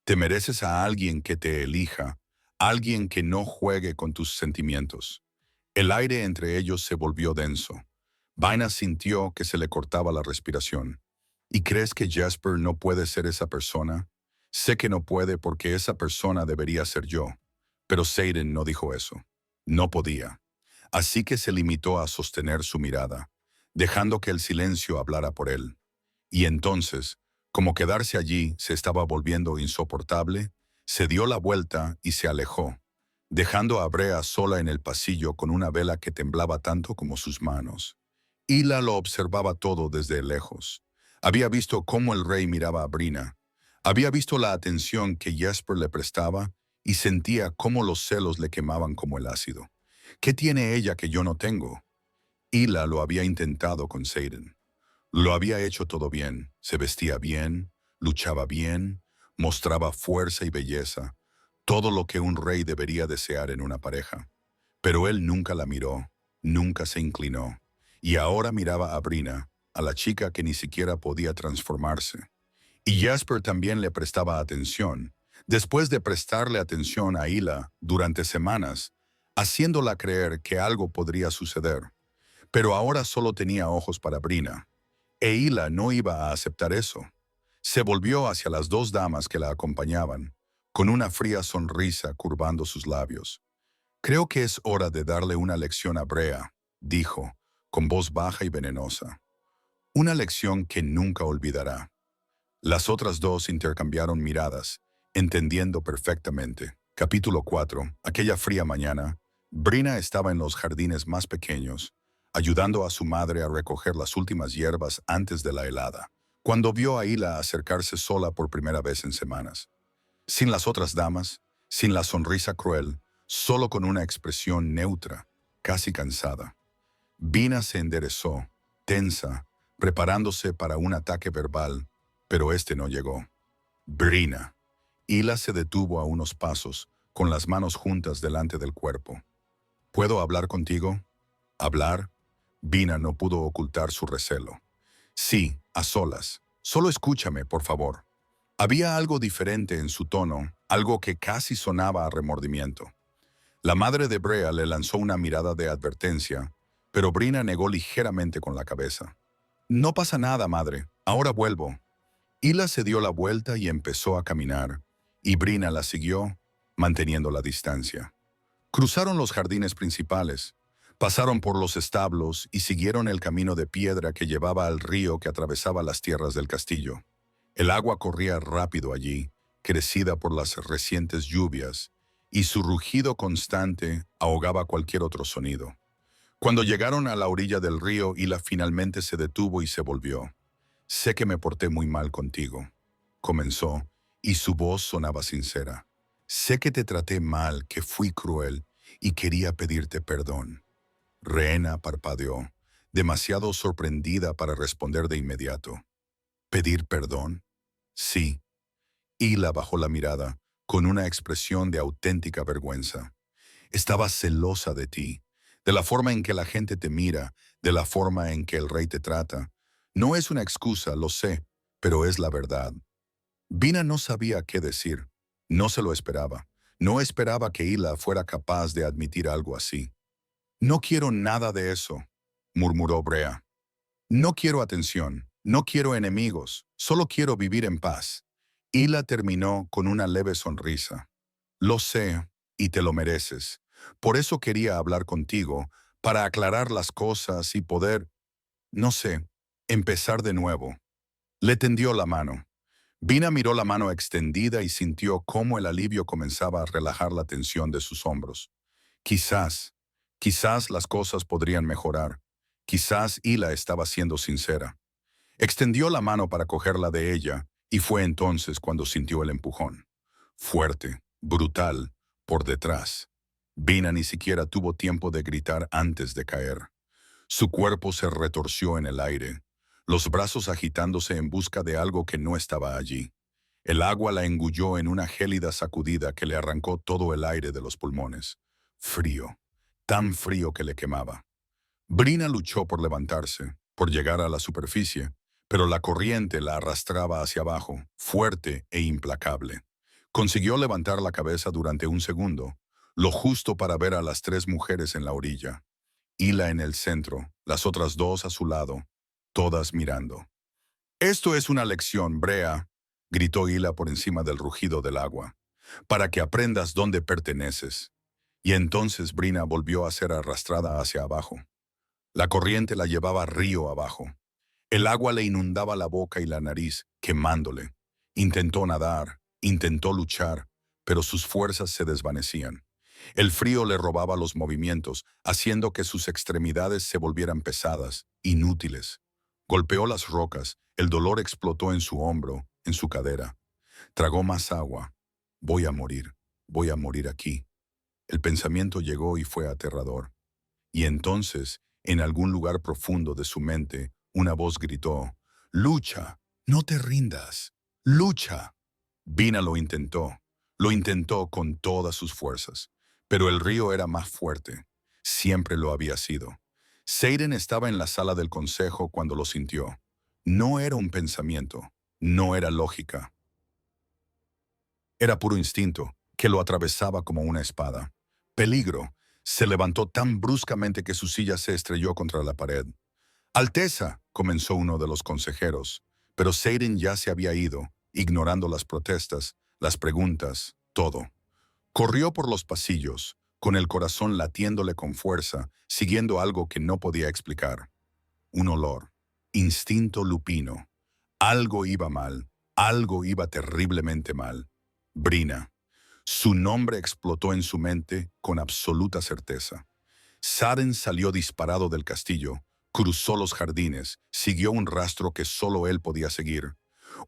Te mereces a alguien que te elija, alguien que no juegue con tus sentimientos. El aire entre ellos se volvió denso. Vaina sintió que se le cortaba la respiración. ¿Y crees que Jasper no puede ser esa persona? Sé que no puede porque esa persona debería ser yo. Pero Seiden no dijo eso. No podía. Así que se limitó a sostener su mirada, dejando que el silencio hablara por él. Y entonces, como quedarse allí se estaba volviendo insoportable, se dio la vuelta y se alejó, dejando a Brea sola en el pasillo con una vela que temblaba tanto como sus manos. Hila lo observaba todo desde lejos. Había visto cómo el rey miraba a Brina. Había visto la atención que Jesper le prestaba y sentía cómo los celos le quemaban como el ácido. ¿Qué tiene ella que yo no tengo? Hila lo había intentado con Seiden. Lo había hecho todo bien, se vestía bien, luchaba bien, mostraba fuerza y belleza, todo lo que un rey debería desear en una pareja. Pero él nunca la miró, nunca se inclinó, y ahora miraba a Brina, a la chica que ni siquiera podía transformarse. Y Jasper también le prestaba atención, después de prestarle atención a Hila durante semanas, haciéndola creer que algo podría suceder. Pero ahora solo tenía ojos para Brina. E Hila no iba a aceptar eso. Se volvió hacia las dos damas que la acompañaban, con una fría sonrisa curvando sus labios. Creo que es hora de darle una lección a Brea, dijo, con voz baja y venenosa. Una lección que nunca olvidará. Las otras dos intercambiaron miradas, entendiendo perfectamente. Capítulo 4. Aquella fría mañana, Brina estaba en los jardines más pequeños, ayudando a su madre a recoger las últimas hierbas antes de la helada, cuando vio a Hila acercarse sola por primera vez en semanas. Sin las otras damas, sin la sonrisa cruel, solo con una expresión neutra, casi cansada. Vina se enderezó, tensa, preparándose para un ataque verbal, pero este no llegó. Brina. Hila se detuvo a unos pasos, con las manos juntas delante del cuerpo. ¿Puedo hablar contigo? ¿Hablar? Vina no pudo ocultar su recelo. Sí, a solas. Solo escúchame, por favor. Había algo diferente en su tono, algo que casi sonaba a remordimiento. La madre de Brea le lanzó una mirada de advertencia, pero Brina negó ligeramente con la cabeza. No pasa nada, madre. Ahora vuelvo. Hila se dio la vuelta y empezó a caminar, y Brina la siguió, manteniendo la distancia. Cruzaron los jardines principales, pasaron por los establos y siguieron el camino de piedra que llevaba al río que atravesaba las tierras del castillo. El agua corría rápido allí, crecida por las recientes lluvias, y su rugido constante ahogaba cualquier otro sonido. Cuando llegaron a la orilla del río, Hila finalmente se detuvo y se volvió. Sé que me porté muy mal contigo, comenzó, y su voz sonaba sincera. Sé que te traté mal, que fui cruel, y quería pedirte perdón. Rehena parpadeó, demasiado sorprendida para responder de inmediato. ¿Pedir perdón? Sí. Hila bajó la mirada, con una expresión de auténtica vergüenza. Estaba celosa de ti, de la forma en que la gente te mira, de la forma en que el rey te trata. No es una excusa, lo sé, pero es la verdad. Vina no sabía qué decir. No se lo esperaba. No esperaba que Hila fuera capaz de admitir algo así. No quiero nada de eso, murmuró Brea. No quiero atención, no quiero enemigos, solo quiero vivir en paz. Hila terminó con una leve sonrisa. Lo sé, y te lo mereces. Por eso quería hablar contigo, para aclarar las cosas y poder, no sé, empezar de nuevo. Le tendió la mano. Vina miró la mano extendida y sintió cómo el alivio comenzaba a relajar la tensión de sus hombros. Quizás, quizás las cosas podrían mejorar. Quizás Hila estaba siendo sincera. Extendió la mano para cogerla de ella y fue entonces cuando sintió el empujón. Fuerte, brutal, por detrás. Vina ni siquiera tuvo tiempo de gritar antes de caer. Su cuerpo se retorció en el aire, los brazos agitándose en busca de algo que no estaba allí. El agua la engulló en una gélida sacudida que le arrancó todo el aire de los pulmones. Frío, tan frío que le quemaba. Brina luchó por levantarse, por llegar a la superficie, pero la corriente la arrastraba hacia abajo, fuerte e implacable. Consiguió levantar la cabeza durante un segundo, lo justo para ver a las tres mujeres en la orilla. Hila en el centro, las otras dos a su lado, todas mirando. «Esto es una lección, Brea», gritó Hila por encima del rugido del agua, «para que aprendas dónde perteneces». Y entonces Brina volvió a ser arrastrada hacia abajo. La corriente la llevaba río abajo. El agua le inundaba la boca y la nariz, quemándole. Intentó nadar, intentó luchar, pero sus fuerzas se desvanecían. El frío le robaba los movimientos, haciendo que sus extremidades se volvieran pesadas, inútiles. Golpeó las rocas, el dolor explotó en su hombro, en su cadera. Tragó más agua. Voy a morir aquí. El pensamiento llegó y fue aterrador. Y entonces, en algún lugar profundo de su mente, una voz gritó, «Lucha, no te rindas, lucha». Vina lo intentó con todas sus fuerzas, pero el río era más fuerte, siempre lo había sido. Seiden estaba en la sala del consejo cuando lo sintió. No era un pensamiento, no era lógica. Era puro instinto, que lo atravesaba como una espada. Peligro. Se levantó tan bruscamente que su silla se estrelló contra la pared. «Alteza», comenzó uno de los consejeros, pero Seiden ya se había ido, ignorando las protestas, las preguntas, todo. Corrió por los pasillos, con el corazón latiéndole con fuerza, siguiendo algo que no podía explicar. Un olor. Instinto lupino. Algo iba mal, algo iba terriblemente mal. Brina. Su nombre explotó en su mente con absoluta certeza. Saren salió disparado del castillo, cruzó los jardines, siguió un rastro que solo él podía seguir,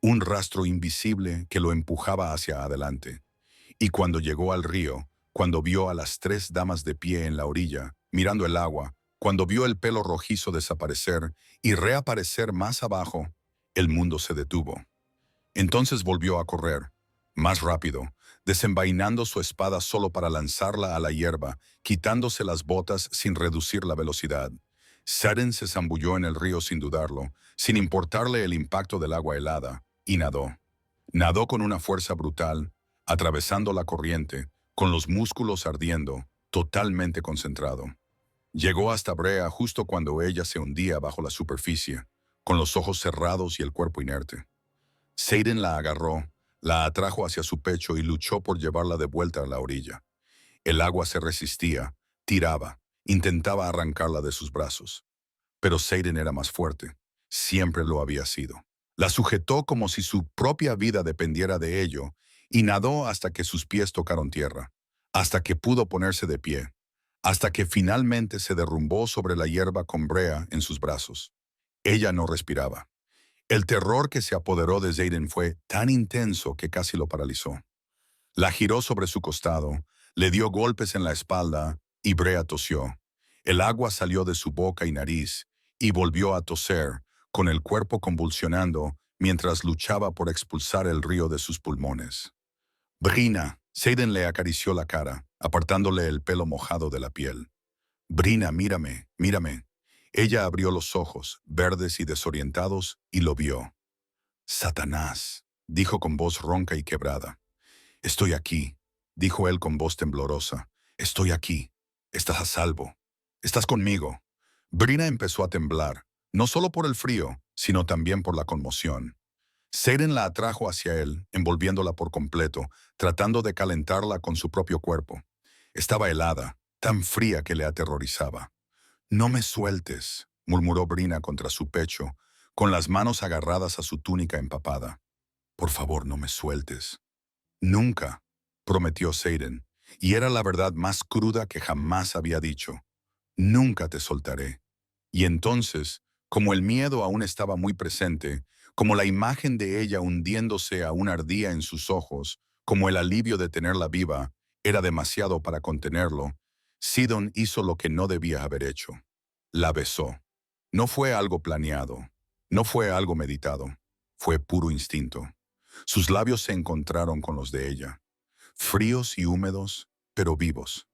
un rastro invisible que lo empujaba hacia adelante. Y cuando llegó al río, cuando vio a las tres damas de pie en la orilla, mirando el agua, cuando vio el pelo rojizo desaparecer y reaparecer más abajo, el mundo se detuvo. Entonces volvió a correr, más rápido, desenvainando su espada solo para lanzarla a la hierba, quitándose las botas sin reducir la velocidad. Saren se zambulló en el río sin dudarlo, sin importarle el impacto del agua helada, y nadó. Nadó con una fuerza brutal, atravesando la corriente, con los músculos ardiendo, totalmente concentrado. Llegó hasta Brea justo cuando ella se hundía bajo la superficie, con los ojos cerrados y el cuerpo inerte. Seiden la agarró, la atrajo hacia su pecho y luchó por llevarla de vuelta a la orilla. El agua se resistía, tiraba, intentaba arrancarla de sus brazos. Pero Seiden era más fuerte, siempre lo había sido. La sujetó como si su propia vida dependiera de ello y nadó hasta que sus pies tocaron tierra, hasta que pudo ponerse de pie, hasta que finalmente se derrumbó sobre la hierba con Brea en sus brazos. Ella no respiraba. El terror que se apoderó de Seiden fue tan intenso que casi lo paralizó. La giró sobre su costado, le dio golpes en la espalda y Brea tosió. El agua salió de su boca y nariz y volvió a toser, con el cuerpo convulsionando mientras luchaba por expulsar el río de sus pulmones. «Brina», Seiden le acarició la cara, apartándole el pelo mojado de la piel. Brina, mírame, mírame. Ella abrió los ojos, verdes y desorientados, y lo vio. Satanás, dijo con voz ronca y quebrada. Estoy aquí, dijo él con voz temblorosa. Estoy aquí. Estás a salvo. Estás conmigo. Brina empezó a temblar, no solo por el frío, sino también por la conmoción. Seren la atrajo hacia él, envolviéndola por completo, tratando de calentarla con su propio cuerpo. Estaba helada, tan fría que le aterrorizaba. No me sueltes, murmuró Brina contra su pecho, con las manos agarradas a su túnica empapada. Por favor, no me sueltes. Nunca, prometió Seren, y era la verdad más cruda que jamás había dicho. Nunca te soltaré. Y entonces, como el miedo aún estaba muy presente, como la imagen de ella hundiéndose aún ardía en sus ojos, como el alivio de tenerla viva era demasiado para contenerlo, Sidon hizo lo que no debía haber hecho. La besó. No fue algo planeado, no fue algo meditado, fue puro instinto. Sus labios se encontraron con los de ella, fríos y húmedos, pero vivos,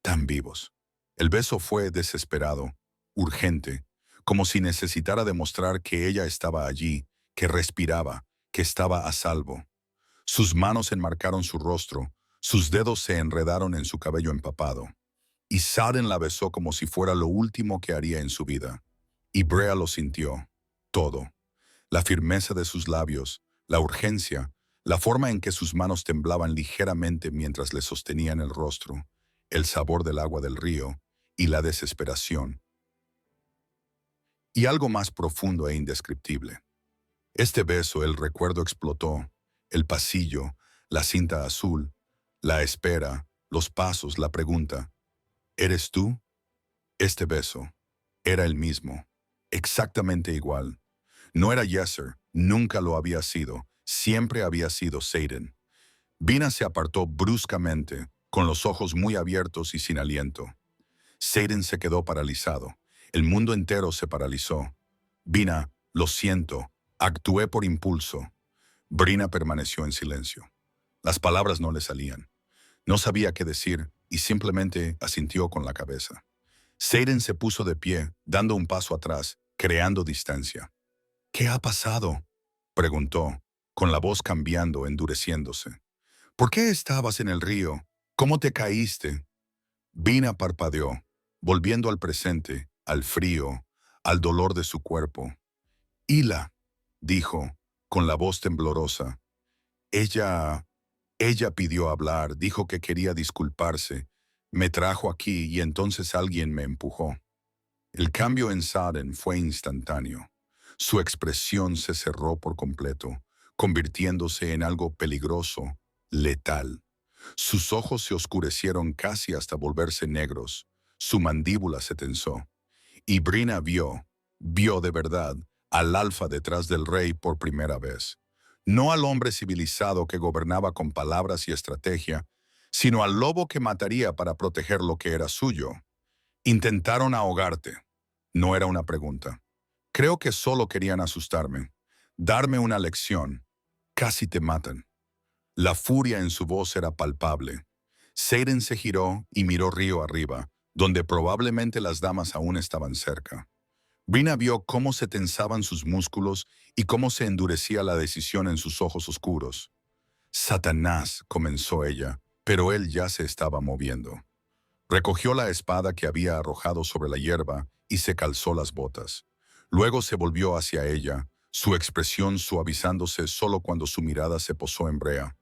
tan vivos. El beso fue desesperado, urgente, como si necesitara demostrar que ella estaba allí, que respiraba, que estaba a salvo. Sus manos enmarcaron su rostro, sus dedos se enredaron en su cabello empapado. Y Saren la besó como si fuera lo último que haría en su vida. Y Brea lo sintió, todo. La firmeza de sus labios, la urgencia, la forma en que sus manos temblaban ligeramente mientras le sostenían el rostro, el sabor del agua del río y la desesperación. Y algo más profundo e indescriptible. Este beso, el recuerdo explotó, el pasillo, la cinta azul, la espera, los pasos, la pregunta. ¿Eres tú? Este beso era el mismo, exactamente igual. No era Yeser, nunca lo había sido, siempre había sido Seren. Vina se apartó bruscamente, con los ojos muy abiertos y sin aliento. Seren se quedó paralizado. El mundo entero se paralizó. Vina, lo siento, actué por impulso. Brina permaneció en silencio. Las palabras no le salían. No sabía qué decir y simplemente asintió con la cabeza. Seren se puso de pie, dando un paso atrás, creando distancia. ¿Qué ha pasado?, preguntó, con la voz cambiando, endureciéndose. ¿Por qué estabas en el río? ¿Cómo te caíste? Vina parpadeó, volviendo al presente, al frío, al dolor de su cuerpo. Hila, dijo, con la voz temblorosa. Ella pidió hablar, dijo que quería disculparse. Me trajo aquí y entonces alguien me empujó. El cambio en Saren fue instantáneo. Su expresión se cerró por completo, convirtiéndose en algo peligroso, letal. Sus ojos se oscurecieron casi hasta volverse negros. Su mandíbula se tensó. Y Brina vio de verdad, al alfa detrás del rey por primera vez. No al hombre civilizado que gobernaba con palabras y estrategia, sino al lobo que mataría para proteger lo que era suyo. Intentaron ahogarte. No era una pregunta. Creo que solo querían asustarme, darme una lección. Casi te matan. La furia en su voz era palpable. Seren se giró y miró río arriba, donde probablemente las damas aún estaban cerca. Brina vio cómo se tensaban sus músculos y cómo se endurecía la decisión en sus ojos oscuros. Satanás, comenzó ella, pero él ya se estaba moviendo. Recogió la espada que había arrojado sobre la hierba y se calzó las botas. Luego se volvió hacia ella, su expresión suavizándose solo cuando su mirada se posó en Brea.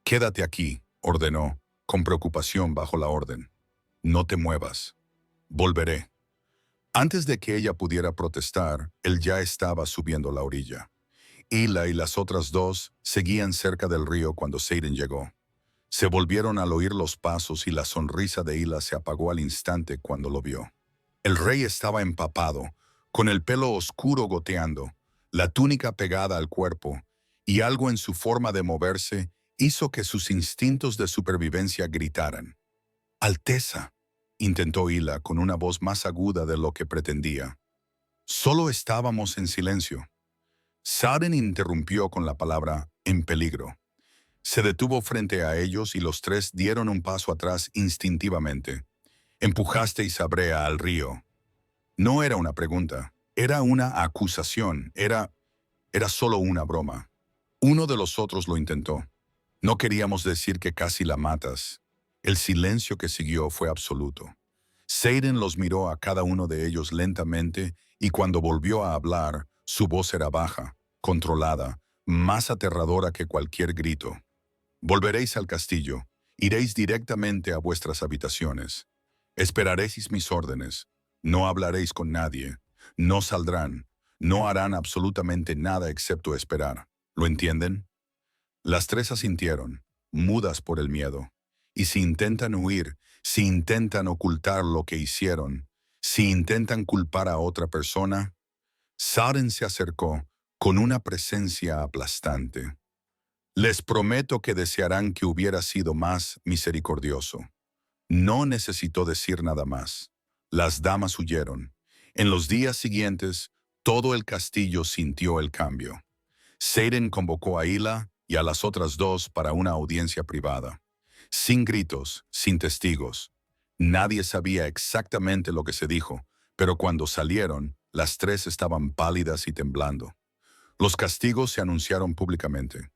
«Quédate aquí», ordenó, con preocupación bajo la orden. «No te muevas. Volveré». Antes de que ella pudiera protestar, él ya estaba subiendo la orilla. Hila y las otras dos seguían cerca del río cuando Seren llegó. Se volvieron al oír los pasos y la sonrisa de Hila se apagó al instante cuando lo vio. El rey estaba empapado, con el pelo oscuro goteando, la túnica pegada al cuerpo, y algo en su forma de moverse hizo que sus instintos de supervivencia gritaran. «Alteza», intentó Hila con una voz más aguda de lo que pretendía. Solo estábamos en silencio. Saren interrumpió con la palabra «en peligro». Se detuvo frente a ellos y los tres dieron un paso atrás instintivamente. Empujasteis a Brea al río. No era una pregunta, era una acusación, era solo una broma. Uno de los otros lo intentó. No queríamos decir que casi la matas. El silencio que siguió fue absoluto. Seiden los miró a cada uno de ellos lentamente y cuando volvió a hablar, su voz era baja, controlada, más aterradora que cualquier grito. Volveréis al castillo, iréis directamente a vuestras habitaciones. Esperaréis mis órdenes, no hablaréis con nadie, no saldrán, no harán absolutamente nada excepto esperar. ¿Lo entienden? Las tres asintieron, mudas por el miedo. Y si intentan huir, si intentan ocultar lo que hicieron, si intentan culpar a otra persona, Saren se acercó con una presencia aplastante. Les prometo que desearán que hubiera sido más misericordioso. No necesitó decir nada más. Las damas huyeron. En los días siguientes, todo el castillo sintió el cambio. Seiden convocó a Hila y a las otras dos para una audiencia privada. Sin gritos, sin testigos. Nadie sabía exactamente lo que se dijo, pero cuando salieron, las tres estaban pálidas y temblando. Los castigos se anunciaron públicamente.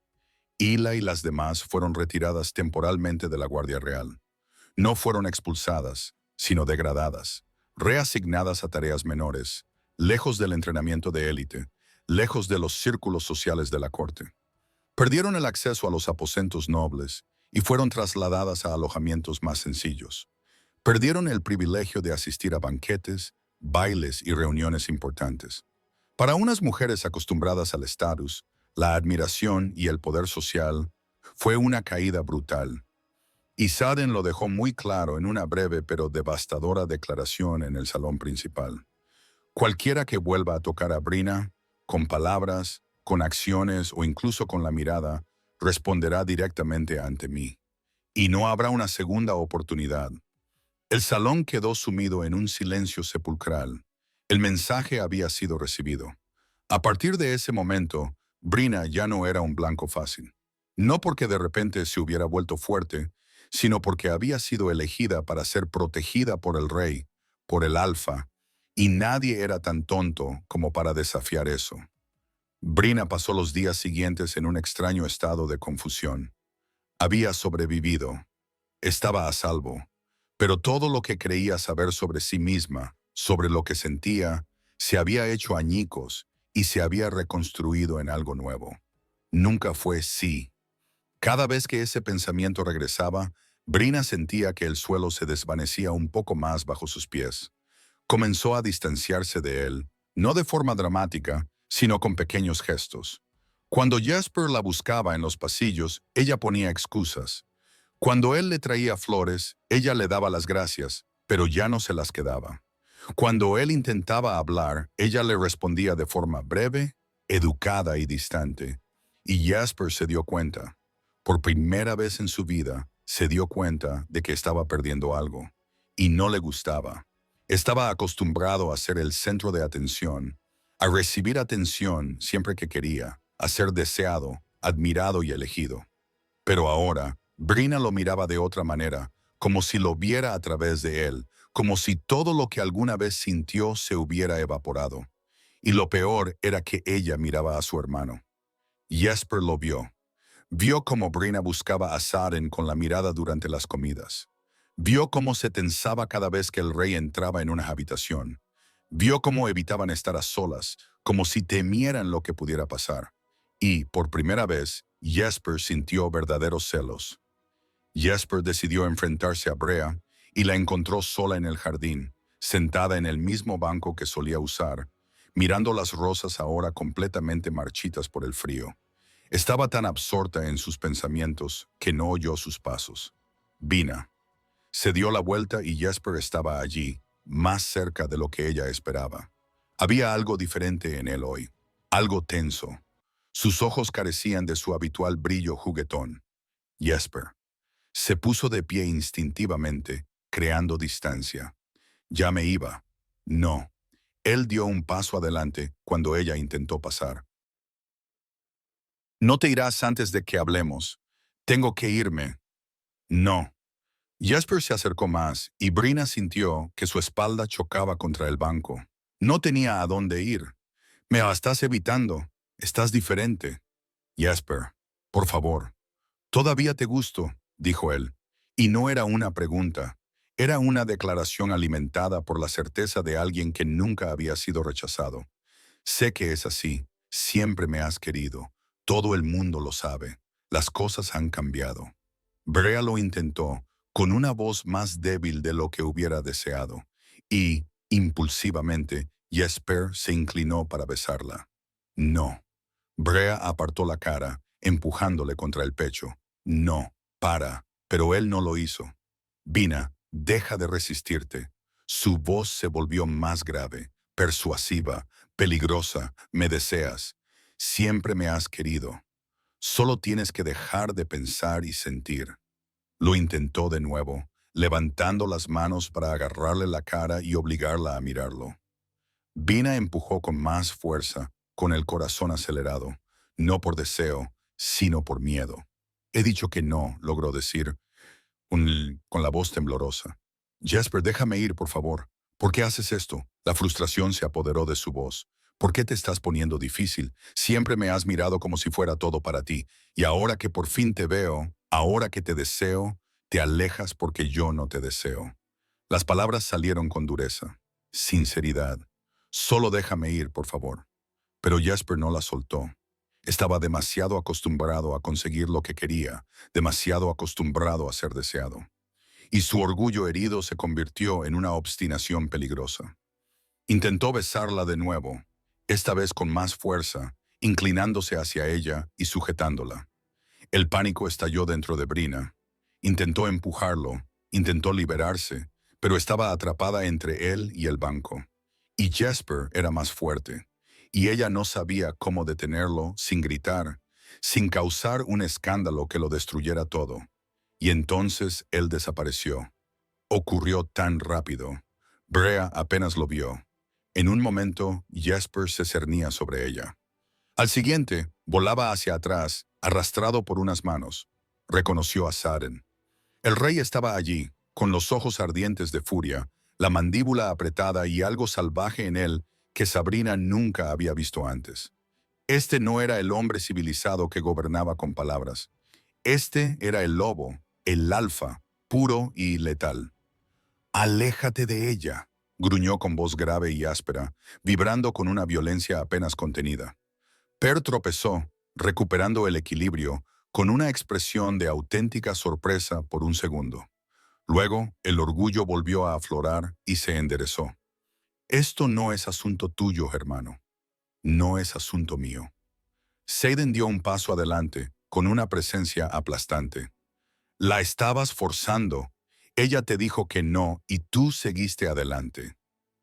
Hila y las demás fueron retiradas temporalmente de la Guardia Real. No fueron expulsadas, sino degradadas, reasignadas a tareas menores, lejos del entrenamiento de élite, lejos de los círculos sociales de la corte. Perdieron el acceso a los aposentos nobles y fueron trasladadas a alojamientos más sencillos. Perdieron el privilegio de asistir a banquetes, bailes y reuniones importantes. Para unas mujeres acostumbradas al estatus, la admiración y el poder social fue una caída brutal. Y Saren lo dejó muy claro en una breve pero devastadora declaración en el salón principal. Cualquiera que vuelva a tocar a Brina, con palabras, con acciones o incluso con la mirada, responderá directamente ante mí. Y no habrá una segunda oportunidad. El salón quedó sumido en un silencio sepulcral. El mensaje había sido recibido. A partir de ese momento, Brina ya no era un blanco fácil. No porque de repente se hubiera vuelto fuerte, sino porque había sido elegida para ser protegida por el rey, por el alfa, y nadie era tan tonto como para desafiar eso. Brina pasó los días siguientes en un extraño estado de confusión. Había sobrevivido. Estaba a salvo. Pero todo lo que creía saber sobre sí misma, sobre lo que sentía, se había hecho añicos y se había reconstruido en algo nuevo. Nunca fue sí. Cada vez que ese pensamiento regresaba, Brina sentía que el suelo se desvanecía un poco más bajo sus pies. Comenzó a distanciarse de él, no de forma dramática, sino con pequeños gestos. Cuando Jesper la buscaba en los pasillos, ella ponía excusas. Cuando él le traía flores, ella le daba las gracias, pero ya no se las quedaba. Cuando él intentaba hablar, ella le respondía de forma breve, educada y distante. Y Jesper se dio cuenta. Por primera vez en su vida, se dio cuenta de que estaba perdiendo algo. Y no le gustaba. Estaba acostumbrado a ser el centro de atención, a recibir atención siempre que quería, a ser deseado, admirado y elegido. Pero ahora, Brina lo miraba de otra manera, como si lo viera a través de él, como si todo lo que alguna vez sintió se hubiera evaporado. Y lo peor era que ella miraba a su hermano. Jesper lo vio. Vio cómo Brina buscaba a Saren con la mirada durante las comidas. Vio cómo se tensaba cada vez que el rey entraba en una habitación. Vio cómo evitaban estar a solas, como si temieran lo que pudiera pasar. Y, por primera vez, Jesper sintió verdaderos celos. Jesper decidió enfrentarse a Brea y la encontró sola en el jardín, sentada en el mismo banco que solía usar, mirando las rosas ahora completamente marchitas por el frío. Estaba tan absorta en sus pensamientos que no oyó sus pasos. Vina. Se dio la vuelta y Jesper estaba allí, más cerca de lo que ella esperaba. Había algo diferente en él hoy, algo tenso. Sus ojos carecían de su habitual brillo juguetón. Jesper. Se puso de pie instintivamente, creando distancia. Ya me iba. No. Él dio un paso adelante cuando ella intentó pasar. No te irás antes de que hablemos. Tengo que irme. No. Jasper se acercó más y Brina sintió que su espalda chocaba contra el banco. No tenía a dónde ir. Me estás evitando. Estás diferente. Jasper, por favor. Todavía te gusto, dijo él. Y no era una pregunta. Era una declaración alimentada por la certeza de alguien que nunca había sido rechazado. Sé que es así. Siempre me has querido. Todo el mundo lo sabe. Las cosas han cambiado. Brea lo intentó, con una voz más débil de lo que hubiera deseado, y, impulsivamente, Jesper se inclinó para besarla. No. Brea apartó la cara, empujándole contra el pecho. No, para, pero él no lo hizo. Vina, deja de resistirte. Su voz se volvió más grave, persuasiva, peligrosa. Me deseas. Siempre me has querido. Solo tienes que dejar de pensar y sentir. Lo intentó de nuevo, levantando las manos para agarrarle la cara y obligarla a mirarlo. Vina empujó con más fuerza, con el corazón acelerado, no por deseo, sino por miedo. He dicho que no, logró decir, con la voz temblorosa. Jasper, déjame ir, por favor. ¿Por qué haces esto? La frustración se apoderó de su voz. ¿Por qué te estás poniendo difícil? Siempre me has mirado como si fuera todo para ti. Y ahora que por fin te veo, ahora que te deseo, te alejas porque yo no te deseo. Las palabras salieron con dureza, sinceridad. Solo déjame ir, por favor. Pero Jasper no la soltó. Estaba demasiado acostumbrado a conseguir lo que quería, demasiado acostumbrado a ser deseado. Y su orgullo herido se convirtió en una obstinación peligrosa. Intentó besarla de nuevo, esta vez con más fuerza, inclinándose hacia ella y sujetándola. El pánico estalló dentro de Brina. Intentó empujarlo, intentó liberarse, pero estaba atrapada entre él y el banco. Y Jasper era más fuerte, y ella no sabía cómo detenerlo sin gritar, sin causar un escándalo que lo destruyera todo. Y entonces él desapareció. Ocurrió tan rápido. Brea apenas lo vio. En un momento, Jasper se cernía sobre ella. Al siguiente, volaba hacia atrás, arrastrado por unas manos. Reconoció a Saren. El rey estaba allí, con los ojos ardientes de furia, la mandíbula apretada y algo salvaje en él que Sabrina nunca había visto antes. Este no era el hombre civilizado que gobernaba con palabras. Este era el lobo, el alfa, puro y letal. «Aléjate de ella», gruñó con voz grave y áspera, vibrando con una violencia apenas contenida. Per tropezó, recuperando el equilibrio, con una expresión de auténtica sorpresa por un segundo. Luego, el orgullo volvió a aflorar y se enderezó. «Esto no es asunto tuyo, hermano. No es asunto mío». Seiden dio un paso adelante, con una presencia aplastante. «La estabas forzando. Ella te dijo que no y tú seguiste adelante».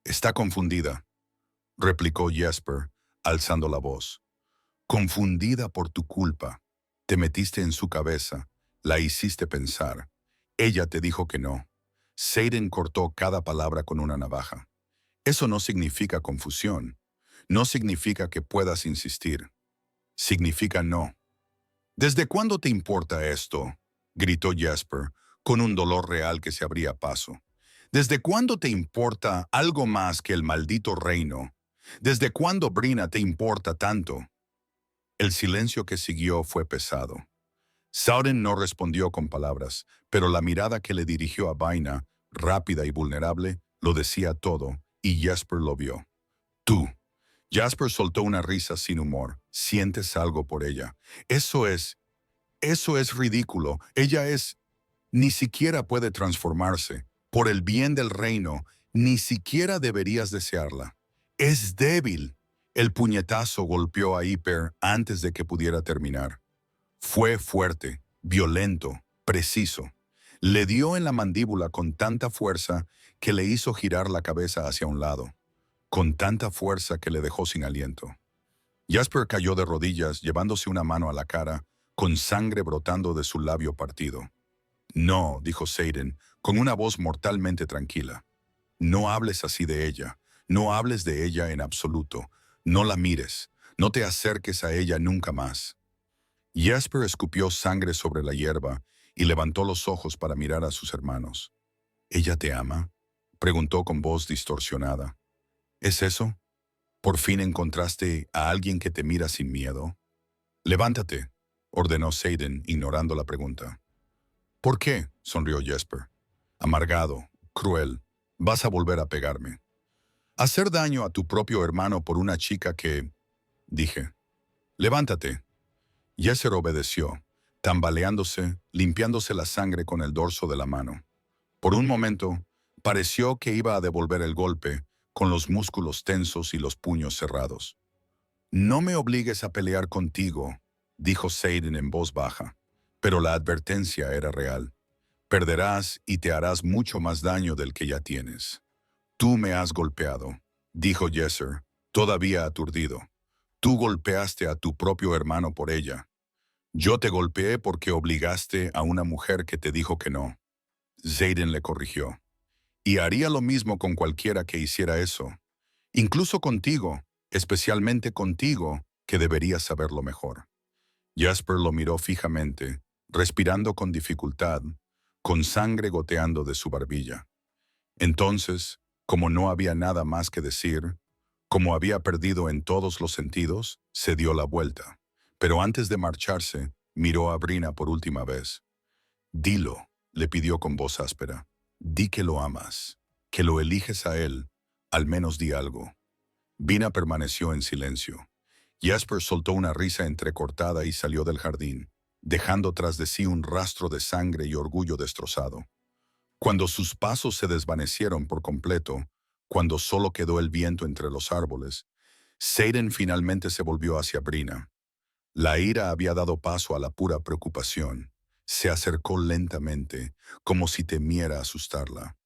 «Está confundida», replicó Jasper, alzando la voz. «Confundida por tu culpa. Te metiste en su cabeza, la hiciste pensar. Ella te dijo que no». Seiden cortó cada palabra con una navaja. «Eso no significa confusión. No significa que puedas insistir. Significa no». «¿Desde cuándo te importa esto?», gritó Jasper, con un dolor real que se abría paso. «¿Desde cuándo te importa algo más que el maldito reino? ¿Desde cuándo Brina te importa tanto?». El silencio que siguió fue pesado. Sauren no respondió con palabras, pero la mirada que le dirigió a Vaina, rápida y vulnerable, lo decía todo, y Jasper lo vio. «Tú». Jasper soltó una risa sin humor. «Sientes algo por ella. Eso es ridículo. Ella es... Ni siquiera puede transformarse. Por el bien del reino, ni siquiera deberías desearla. Es débil». El puñetazo golpeó a Hiper antes de que pudiera terminar. Fue fuerte, violento, preciso. Le dio en la mandíbula con tanta fuerza que le hizo girar la cabeza hacia un lado, con tanta fuerza que le dejó sin aliento. Jasper cayó de rodillas, llevándose una mano a la cara, con sangre brotando de su labio partido. «No», dijo Seiden, con una voz mortalmente tranquila. «No hables así de ella. No hables de ella en absoluto. No la mires. No te acerques a ella nunca más». Jesper escupió sangre sobre la hierba y levantó los ojos para mirar a sus hermanos. ¿Ella te ama?, preguntó con voz distorsionada. ¿Es eso? ¿Por fin encontraste a alguien que te mira sin miedo? Levántate, ordenó Xaden, ignorando la pregunta. ¿Por qué?, sonrió Jesper. Amargado, cruel, vas a volver a pegarme. Hacer daño a tu propio hermano por una chica que... Dije. Levántate. Jesper obedeció, tambaleándose, limpiándose la sangre con el dorso de la mano. Por un momento, pareció que iba a devolver el golpe, con los músculos tensos y los puños cerrados. No me obligues a pelear contigo, dijo Xaden en voz baja, pero la advertencia era real. Perderás y te harás mucho más daño del que ya tienes. Tú me has golpeado, dijo Jesper, todavía aturdido. Tú golpeaste a tu propio hermano por ella. Yo te golpeé porque obligaste a una mujer que te dijo que no. Xaden le corrigió. Y haría lo mismo con cualquiera que hiciera eso. Incluso contigo, especialmente contigo, que deberías saberlo mejor. Jesper lo miró fijamente, respirando con dificultad, con sangre goteando de su barbilla. Entonces, como no había nada más que decir, como había perdido en todos los sentidos, se dio la vuelta. Pero antes de marcharse, miró a Brina por última vez. Dilo, le pidió con voz áspera. Di que lo amas, que lo eliges a él, al menos di algo. Brina permaneció en silencio. Jesper soltó una risa entrecortada y salió del jardín, dejando tras de sí un rastro de sangre y orgullo destrozado. Cuando sus pasos se desvanecieron por completo, cuando solo quedó el viento entre los árboles, Xaden finalmente se volvió hacia Brina. La ira había dado paso a la pura preocupación. Se acercó lentamente, como si temiera asustarla.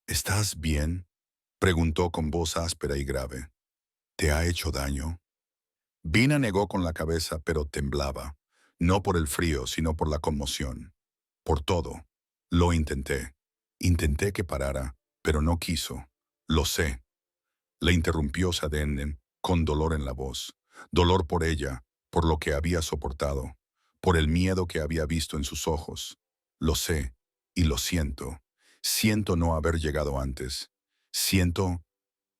¿Estás bien?, preguntó con voz áspera y grave. ¿Te ha hecho daño? Brina negó con la cabeza, pero temblaba, no por el frío, sino por la conmoción. Por todo. Lo intenté. Intenté que parara, pero no quiso. Lo sé. Le interrumpió Xaden con dolor en la voz. Dolor por ella, por lo que había soportado, por el miedo que había visto en sus ojos. Lo sé, y lo siento. Siento no haber llegado antes. Siento...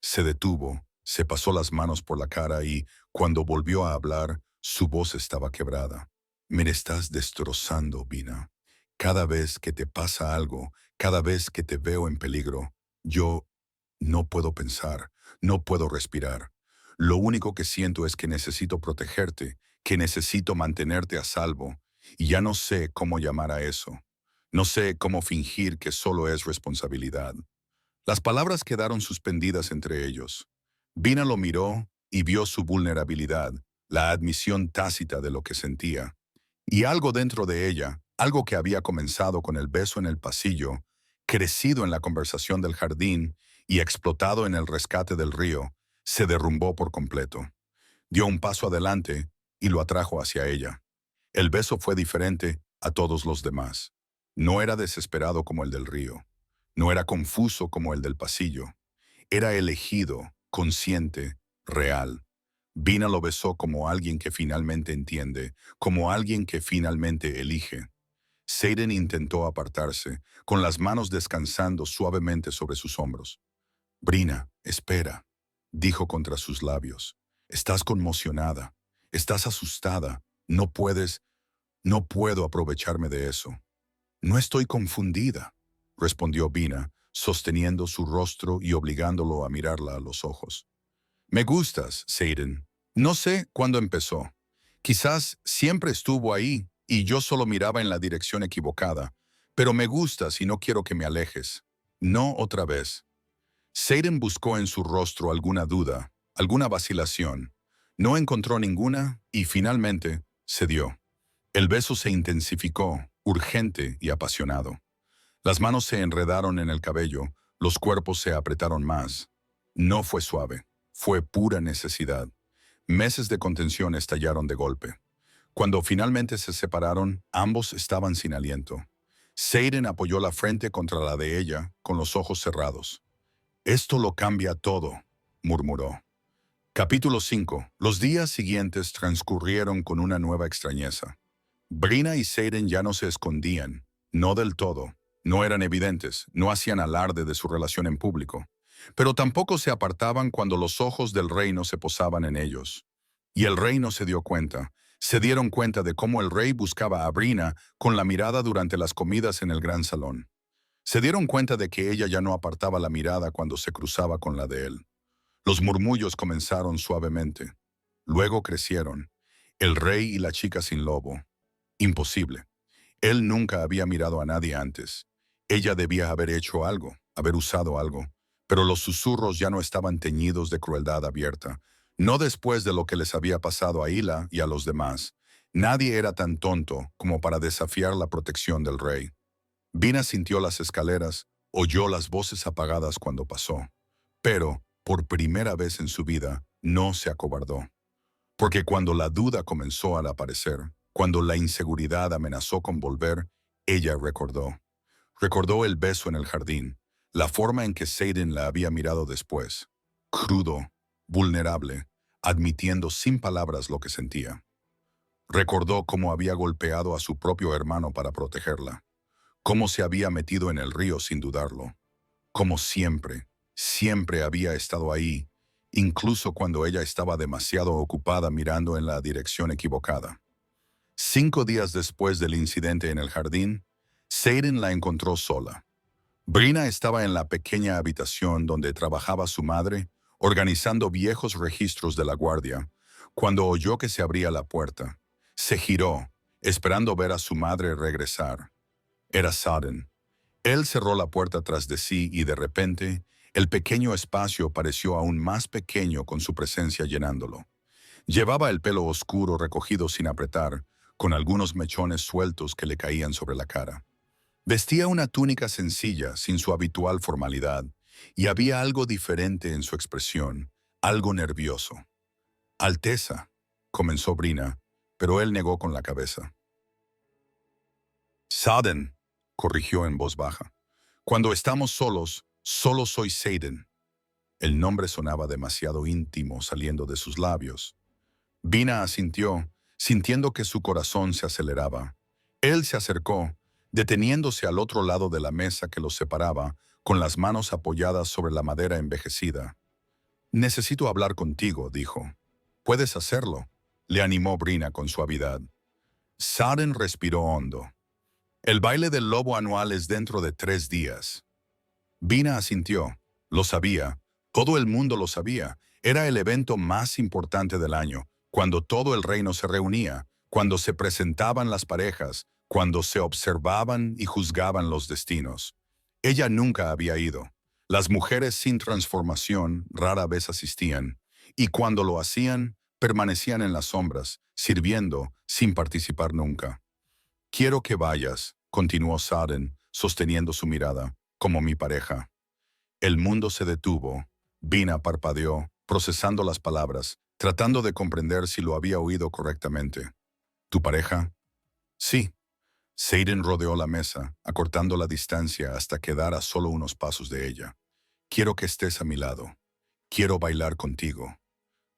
Se detuvo, se pasó las manos por la cara y, cuando volvió a hablar, su voz estaba quebrada. Me estás destrozando, Brina. Cada vez que te pasa algo, cada vez que te veo en peligro, yo no puedo pensar, no puedo respirar. Lo único que siento es que necesito protegerte, que necesito mantenerte a salvo, y ya no sé cómo llamar a eso. No sé cómo fingir que solo es responsabilidad. Las palabras quedaron suspendidas entre ellos. Brina lo miró y vio su vulnerabilidad, la admisión tácita de lo que sentía. Y algo dentro de ella, algo que había comenzado con el beso en el pasillo, crecido en la conversación del jardín y explotado en el rescate del río, se derrumbó por completo. Dio un paso adelante y lo atrajo hacia ella. El beso fue diferente a todos los demás. No era desesperado como el del río. No era confuso como el del pasillo. Era elegido, consciente, real. Brina lo besó como alguien que finalmente entiende, como alguien que finalmente elige. Xaden intentó apartarse, con las manos descansando suavemente sobre sus hombros. Brina, espera, dijo contra sus labios. Estás conmocionada, estás asustada, no puedo aprovecharme de eso. No estoy confundida, respondió Brina, sosteniendo su rostro y obligándolo a mirarla a los ojos. Me gustas, Xaden. No sé cuándo empezó. Quizás siempre estuvo ahí y yo solo miraba en la dirección equivocada, pero me gustas y no quiero que me alejes. No otra vez. Xaden buscó en su rostro alguna duda, alguna vacilación. No encontró ninguna y finalmente cedió. El beso se intensificó, urgente y apasionado. Las manos se enredaron en el cabello, los cuerpos se apretaron más. No fue suave, fue pura necesidad. Meses de contención estallaron de golpe. Cuando finalmente se separaron, ambos estaban sin aliento. Xaden apoyó la frente contra la de ella, con los ojos cerrados. Esto lo cambia todo, murmuró. Capítulo 5. Los días siguientes transcurrieron con una nueva extrañeza. Brina y Seiden ya no se escondían, no del todo, no eran evidentes, no hacían alarde de su relación en público, pero tampoco se apartaban cuando los ojos del reino se posaban en ellos. Y el reino se dieron cuenta de cómo el rey buscaba a Brina con la mirada durante las comidas en el gran salón. Se dieron cuenta de que ella ya no apartaba la mirada cuando se cruzaba con la de él. Los murmullos comenzaron suavemente. Luego crecieron. El rey y la chica sin lobo. Imposible. Él nunca había mirado a nadie antes. Ella debía haber hecho algo, haber usado algo. Pero los susurros ya no estaban teñidos de crueldad abierta. No después de lo que les había pasado a Hila y a los demás. Nadie era tan tonto como para desafiar la protección del rey. Vina sintió las escaleras, oyó las voces apagadas cuando pasó. Pero, por primera vez en su vida, no se acobardó. Porque cuando la duda comenzó a aparecer, cuando la inseguridad amenazó con volver, ella recordó. Recordó el beso en el jardín, la forma en que Seiden la había mirado después. Crudo, vulnerable, admitiendo sin palabras lo que sentía. Recordó cómo había golpeado a su propio hermano para protegerla. Cómo se había metido en el río sin dudarlo. Cómo siempre, siempre había estado ahí, incluso cuando ella estaba demasiado ocupada mirando en la dirección equivocada. 5 días después del incidente en el jardín, Seiden la encontró sola. Brina estaba en la pequeña habitación donde trabajaba su madre, organizando viejos registros de la guardia, cuando oyó que se abría la puerta. Se giró, esperando ver a su madre regresar. Era Sudden. Él cerró la puerta tras de sí y de repente, el pequeño espacio pareció aún más pequeño con su presencia llenándolo. Llevaba el pelo oscuro recogido sin apretar, con algunos mechones sueltos que le caían sobre la cara. Vestía una túnica sencilla, sin su habitual formalidad, y había algo diferente en su expresión, algo nervioso. Alteza, comenzó Brina, pero él negó con la cabeza. Sudden, corrigió en voz baja. Cuando estamos solos, solo soy Seiden. El nombre sonaba demasiado íntimo saliendo de sus labios. Vina asintió, sintiendo que su corazón se aceleraba. Él se acercó, deteniéndose al otro lado de la mesa que los separaba, con las manos apoyadas sobre la madera envejecida. Necesito hablar contigo, dijo. Puedes hacerlo, le animó Brina con suavidad. Sudden respiró hondo. El baile del lobo anual es dentro de 3 días. Vina asintió. Lo sabía. Todo el mundo lo sabía. Era el evento más importante del año, cuando todo el reino se reunía, cuando se presentaban las parejas, cuando se observaban y juzgaban los destinos. Ella nunca había ido. Las mujeres sin transformación rara vez asistían, y cuando lo hacían, permanecían en las sombras, sirviendo, sin participar nunca. Quiero que vayas, continuó Sudden, sosteniendo su mirada, como mi pareja. El mundo se detuvo. Vina parpadeó, procesando las palabras, tratando de comprender si lo había oído correctamente. ¿Tu pareja? Sí. Seiden rodeó la mesa, acortando la distancia hasta quedar a solo unos pasos de ella. Quiero que estés a mi lado. Quiero bailar contigo.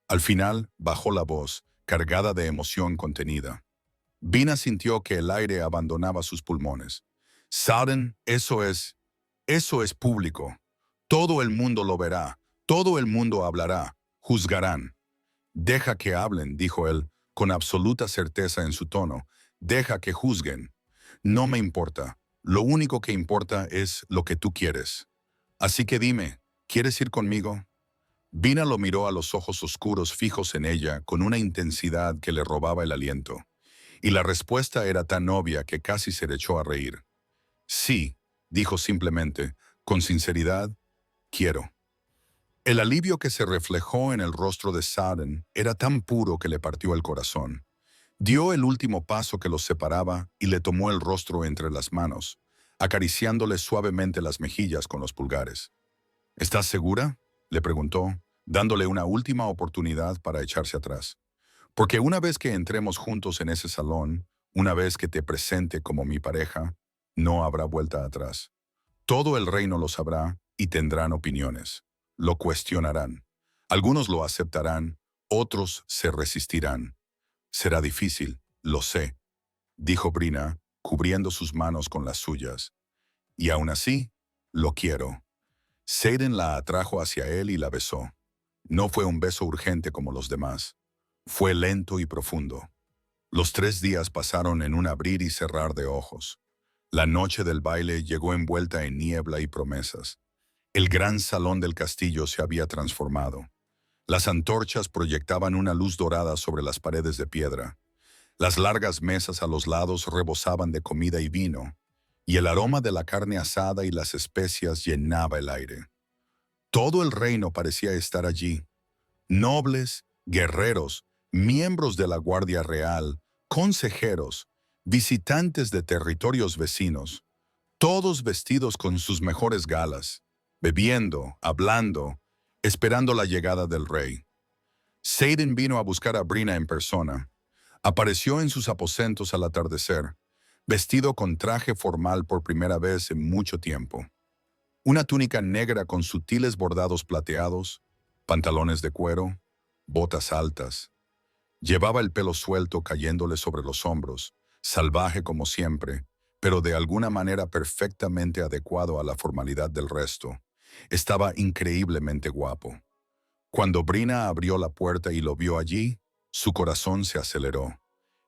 Al final, bajó la voz, cargada de emoción contenida. Vina sintió que el aire abandonaba sus pulmones. Sudden, eso es público. Todo el mundo lo verá, todo el mundo hablará, juzgarán. Deja que hablen, dijo él, con absoluta certeza en su tono. Deja que juzguen. No me importa. Lo único que importa es lo que tú quieres. Así que dime, ¿quieres ir conmigo? Vina lo miró a los ojos oscuros fijos en ella con una intensidad que le robaba el aliento. Y la respuesta era tan obvia que casi se le echó a reír. Sí, dijo simplemente, con sinceridad, quiero. El alivio que se reflejó en el rostro de Sudden era tan puro que le partió el corazón. Dio el último paso que los separaba y le tomó el rostro entre las manos, acariciándole suavemente las mejillas con los pulgares. ¿Estás segura?, le preguntó, dándole una última oportunidad para echarse atrás. Porque una vez que entremos juntos en ese salón, una vez que te presente como mi pareja, no habrá vuelta atrás. Todo el reino lo sabrá y tendrán opiniones. Lo cuestionarán. Algunos lo aceptarán, otros se resistirán. Será difícil, lo sé. dijo Brina, cubriendo sus manos con las suyas. Y aún así, lo quiero. Xaden la atrajo hacia él y la besó. No fue un beso urgente como los demás. Fue lento y profundo. Los 3 días pasaron en un abrir y cerrar de ojos. La noche del baile llegó envuelta en niebla y promesas. El gran salón del castillo se había transformado. Las antorchas proyectaban una luz dorada sobre las paredes de piedra. Las largas mesas a los lados rebosaban de comida y vino, y el aroma de la carne asada y las especias llenaba el aire. Todo el reino parecía estar allí. Nobles, guerreros, miembros de la Guardia Real, consejeros, visitantes de territorios vecinos, todos vestidos con sus mejores galas, bebiendo, hablando, esperando la llegada del rey. Xaden vino a buscar a Brina en persona. Apareció en sus aposentos al atardecer, vestido con traje formal por primera vez en mucho tiempo. Una túnica negra con sutiles bordados plateados, pantalones de cuero, botas altas. Llevaba el pelo suelto cayéndole sobre los hombros, salvaje como siempre, pero de alguna manera perfectamente adecuado a la formalidad del resto. Estaba increíblemente guapo. Cuando Brina abrió la puerta y lo vio allí, su corazón se aceleró.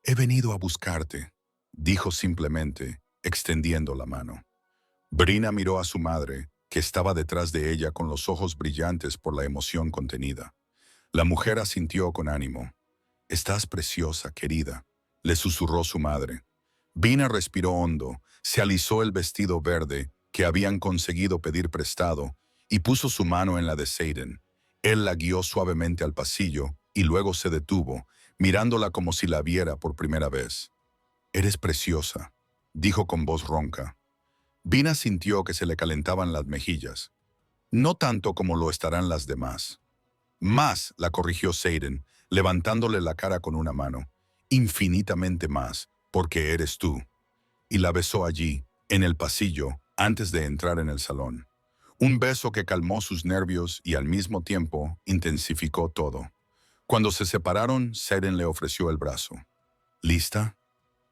«He venido a buscarte», dijo simplemente, extendiendo la mano. Brina miró a su madre, que estaba detrás de ella con los ojos brillantes por la emoción contenida. La mujer asintió con ánimo. «Estás preciosa, querida», le susurró su madre. Brina respiró hondo, se alisó el vestido verde que habían conseguido pedir prestado y puso su mano en la de Xaden. Él la guió suavemente al pasillo y luego se detuvo, mirándola como si la viera por primera vez. «Eres preciosa», dijo con voz ronca. Brina sintió que se le calentaban las mejillas. «No tanto como lo estarán las demás». «Más», la corrigió Xaden, levantándole la cara con una mano. «Infinitamente más, porque eres tú». Y la besó allí, en el pasillo, antes de entrar en el salón. Un beso que calmó sus nervios y al mismo tiempo intensificó todo. Cuando se separaron, Xaden le ofreció el brazo. «¿Lista?»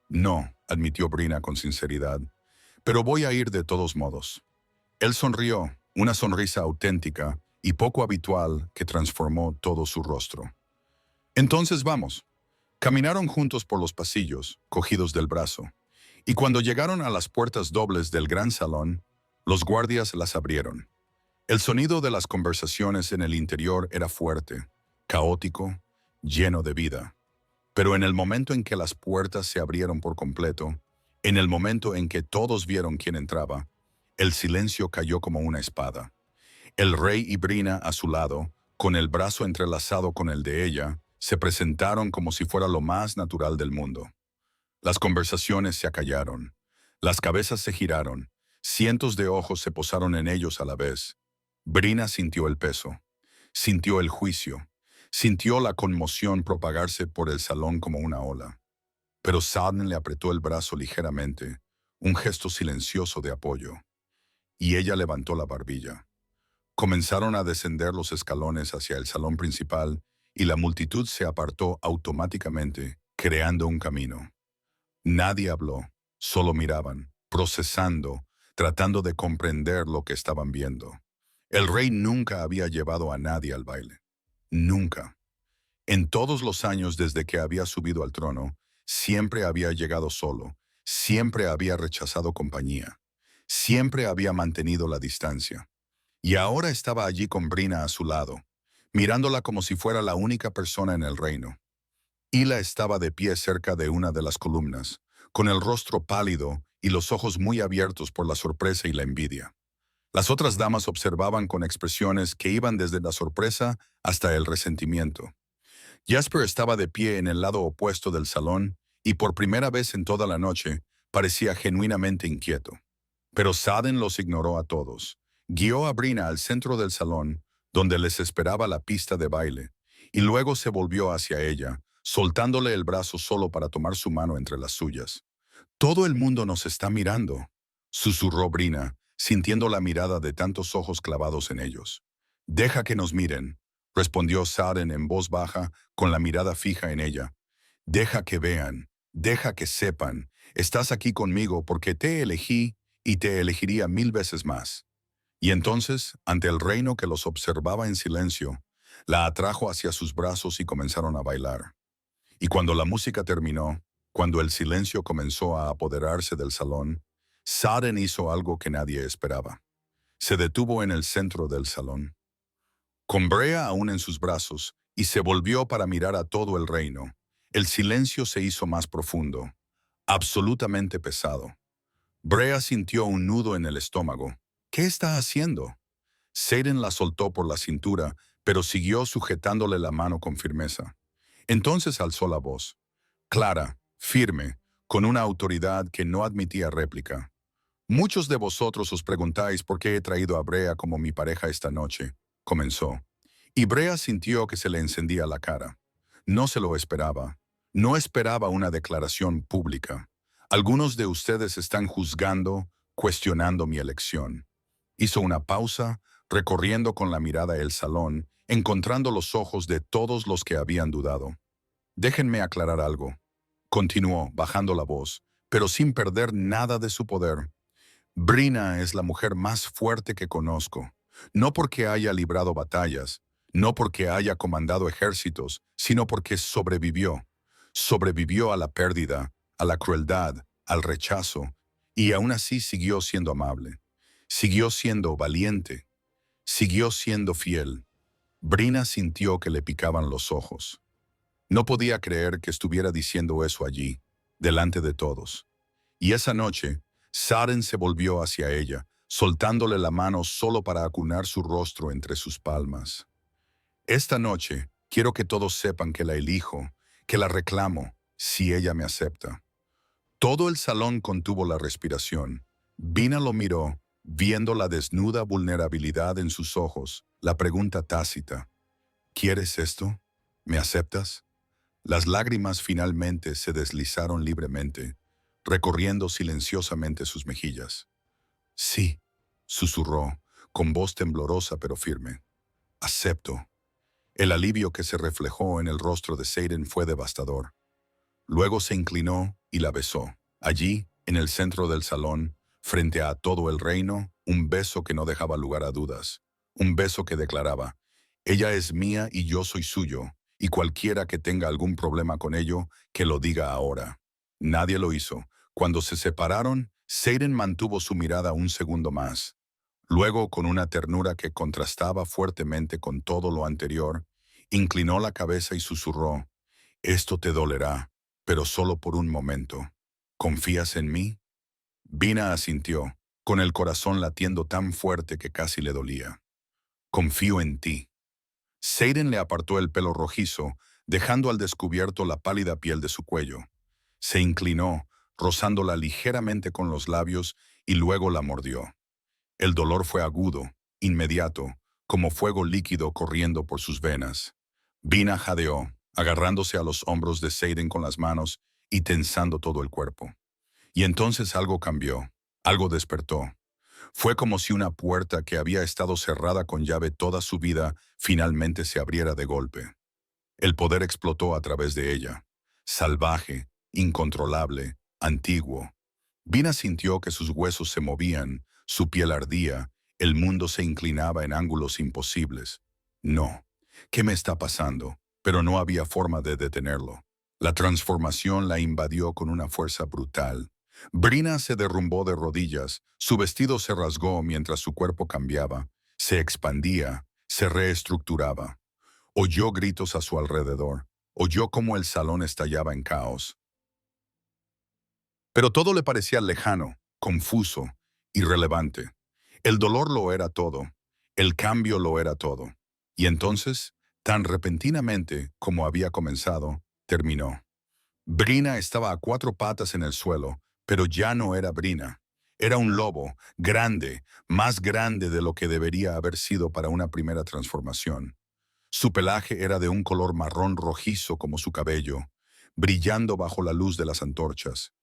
«No», admitió Brina con sinceridad, «pero voy a ir de todos modos». Él sonrió, una sonrisa auténtica y poco habitual que transformó todo su rostro. «Entonces vamos». Caminaron juntos por los pasillos, cogidos del brazo, y cuando llegaron a las puertas dobles del gran salón, los guardias las abrieron. El sonido de las conversaciones en el interior era fuerte, caótico, lleno de vida. Pero en el momento en que las puertas se abrieron por completo, en el momento en que todos vieron quién entraba, el silencio cayó como una espada. El rey y Brina a su lado, con el brazo entrelazado con el de ella, se presentaron como si fuera lo más natural del mundo. Las conversaciones se acallaron, las cabezas se giraron, cientos de ojos se posaron en ellos a la vez. Brina sintió el peso, sintió el juicio, sintió la conmoción propagarse por el salón como una ola. Pero Xaden le apretó el brazo ligeramente, un gesto silencioso de apoyo. Y ella levantó la barbilla. Comenzaron a descender los escalones hacia el salón principal y la multitud se apartó automáticamente, creando un camino. Nadie habló, solo miraban, procesando, tratando de comprender lo que estaban viendo. El rey nunca había llevado a nadie al baile. Nunca. En todos los años desde que había subido al trono, siempre había llegado solo, siempre había rechazado compañía, siempre había mantenido la distancia. Y ahora estaba allí con Brina a su lado, mirándola como si fuera la única persona en el reino. Hila estaba de pie cerca de una de las columnas, con el rostro pálido y los ojos muy abiertos por la sorpresa y la envidia. Las otras damas observaban con expresiones que iban desde la sorpresa hasta el resentimiento. Jasper estaba de pie en el lado opuesto del salón y por primera vez en toda la noche parecía genuinamente inquieto. Pero Xaden los ignoró a todos. Guió a Brina al centro del salón, donde les esperaba la pista de baile, y luego se volvió hacia ella, soltándole el brazo solo para tomar su mano entre las suyas. «Todo el mundo nos está mirando», susurró Brina, sintiendo la mirada de tantos ojos clavados en ellos. «Deja que nos miren», respondió Xaden en voz baja, con la mirada fija en ella. «Deja que vean, Deja que sepan, estás aquí conmigo porque te elegí y te elegiría 1000 veces más. Y entonces, ante el reino que los observaba en silencio, la atrajo hacia sus brazos y comenzaron a bailar. Y cuando la música terminó, cuando el silencio comenzó a apoderarse del salón, Saren hizo algo que nadie esperaba. Se detuvo en el centro del salón, con Brea aún en sus brazos, y se volvió para mirar a todo el reino. El silencio se hizo más profundo, absolutamente pesado. Brea sintió un nudo en el estómago. ¿Qué está haciendo? Saren la soltó por la cintura, pero siguió sujetándole la mano con firmeza. Entonces alzó la voz, clara, firme, con una autoridad que no admitía réplica. Muchos de vosotros os preguntáis por qué he traído a Brea como mi pareja esta noche, comenzó. Y Brea sintió que se le encendía la cara. No se lo esperaba. No esperaba una declaración pública. Algunos de ustedes están juzgando, cuestionando mi elección. Hizo una pausa, recorriendo con la mirada el salón, encontrando los ojos de todos los que habían dudado. Déjenme aclarar algo. Continuó, bajando la voz, pero sin perder nada de su poder. Brina es la mujer más fuerte que conozco, no porque haya librado batallas, no porque haya comandado ejércitos, sino porque sobrevivió. Sobrevivió a la pérdida, a la crueldad, al rechazo, y aún así siguió siendo amable. Siguió siendo valiente. Siguió siendo fiel. Brina sintió que le picaban los ojos. No podía creer que estuviera diciendo eso allí, delante de todos. Y esa noche, Saren se volvió hacia ella, soltándole la mano solo para acunar su rostro entre sus palmas. Esta noche, quiero que todos sepan que la elijo, que la reclamo, si ella me acepta. Todo el salón contuvo la respiración. Vina lo miró, viendo la desnuda vulnerabilidad en sus ojos, la pregunta tácita. ¿Quieres esto? ¿Me aceptas? Las lágrimas finalmente se deslizaron libremente, recorriendo silenciosamente sus mejillas. Sí, susurró, con voz temblorosa pero firme. Acepto. El alivio que se reflejó en el rostro de Saren fue devastador. Luego se inclinó y la besó. Allí, en el centro del salón, frente a todo el reino, un beso que no dejaba lugar a dudas. Un beso que declaraba, ella es mía y yo soy suyo, y cualquiera que tenga algún problema con ello, que lo diga ahora. Nadie lo hizo. Cuando se separaron, Saren mantuvo su mirada un segundo más. Luego, con una ternura que contrastaba fuertemente con todo lo anterior, inclinó la cabeza y susurró, «Esto te dolerá, pero solo por un momento. ¿Confías en mí?» Vina asintió, con el corazón latiendo tan fuerte que casi le dolía. «Confío en ti». Saren le apartó el pelo rojizo, dejando al descubierto la pálida piel de su cuello. Se inclinó, rozándola ligeramente con los labios, y luego la mordió. El dolor fue agudo, inmediato, como fuego líquido corriendo por sus venas. Vina jadeó, agarrándose a los hombros de Saren con las manos y tensando todo el cuerpo. Y entonces algo cambió, algo despertó. Fue como si una puerta que había estado cerrada con llave toda su vida finalmente se abriera de golpe. El poder explotó a través de ella, salvaje, incontrolable, antiguo. Vina sintió que sus huesos se movían, su piel ardía, el mundo se inclinaba en ángulos imposibles. No, ¿qué me está pasando? Pero no había forma de detenerlo. La transformación la invadió con una fuerza brutal. Brina se derrumbó de rodillas, su vestido se rasgó mientras su cuerpo cambiaba, se expandía, se reestructuraba. Oyó gritos a su alrededor, oyó cómo el salón estallaba en caos. Pero todo le parecía lejano, confuso, irrelevante. El dolor lo era todo, el cambio lo era todo. Y entonces, tan repentinamente como había comenzado, terminó. Brina estaba a 4 patas en el suelo, pero ya no era Brina. Era un lobo, grande, más grande de lo que debería haber sido para una primera transformación. Su pelaje era de un color marrón rojizo como su cabello, brillando bajo la luz de las antorchas.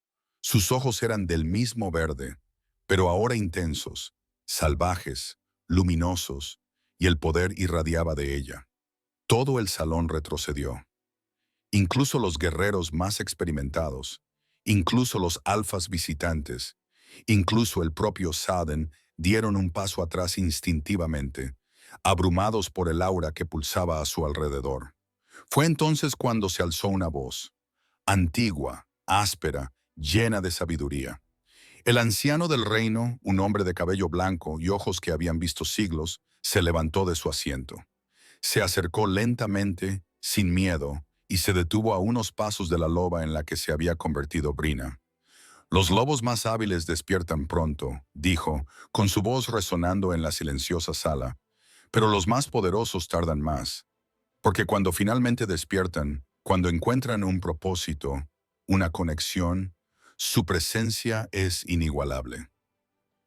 Sus ojos eran del mismo verde, pero ahora intensos, salvajes, luminosos, y el poder irradiaba de ella. Todo el salón retrocedió. Incluso los guerreros más experimentados, Incluso los alfas visitantes, incluso el propio Saaden, dieron un paso atrás instintivamente, abrumados por el aura que pulsaba a su alrededor. Fue entonces cuando se alzó una voz, antigua, áspera, llena de sabiduría. El anciano del reino, un hombre de cabello blanco y ojos que habían visto siglos, se levantó de su asiento. Se acercó lentamente, sin miedo, y se detuvo a unos pasos de la loba en la que se había convertido Brina. Los lobos más hábiles despiertan pronto, dijo, con su voz resonando en la silenciosa sala, pero los más poderosos tardan más, porque cuando finalmente despiertan, cuando encuentran un propósito, una conexión, su presencia es inigualable.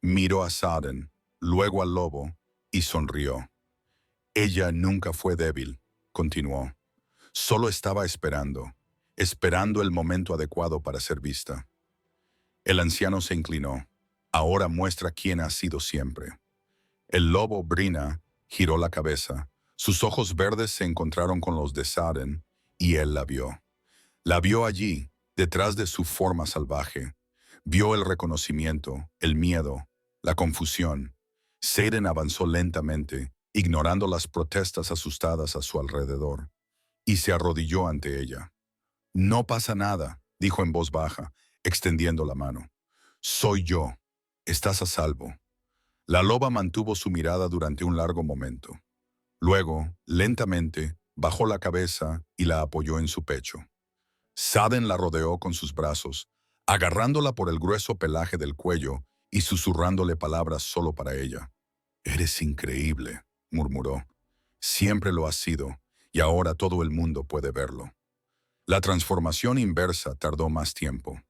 Miró a Saaden, luego al lobo, y sonrió. Ella nunca fue débil, continuó. Solo estaba esperando, esperando el momento adecuado para ser vista. El anciano se inclinó. Ahora muestra quién ha sido siempre. El lobo Brina giró la cabeza. Sus ojos verdes se encontraron con los de Saaden, y él la vio. La vio allí, detrás de su forma salvaje. Vio el reconocimiento, el miedo, la confusión. Saaden avanzó lentamente, ignorando las protestas asustadas a su alrededor, y se arrodilló ante ella. «No pasa nada», dijo en voz baja, extendiendo la mano. «Soy yo. Estás a salvo». La loba mantuvo su mirada durante un largo momento. Luego, lentamente, bajó la cabeza y la apoyó en su pecho. Saaden la rodeó con sus brazos, agarrándola por el grueso pelaje del cuello y susurrándole palabras solo para ella. «Eres increíble», murmuró. «Siempre lo has sido, y ahora todo el mundo puede verlo». La transformación inversa tardó más tiempo.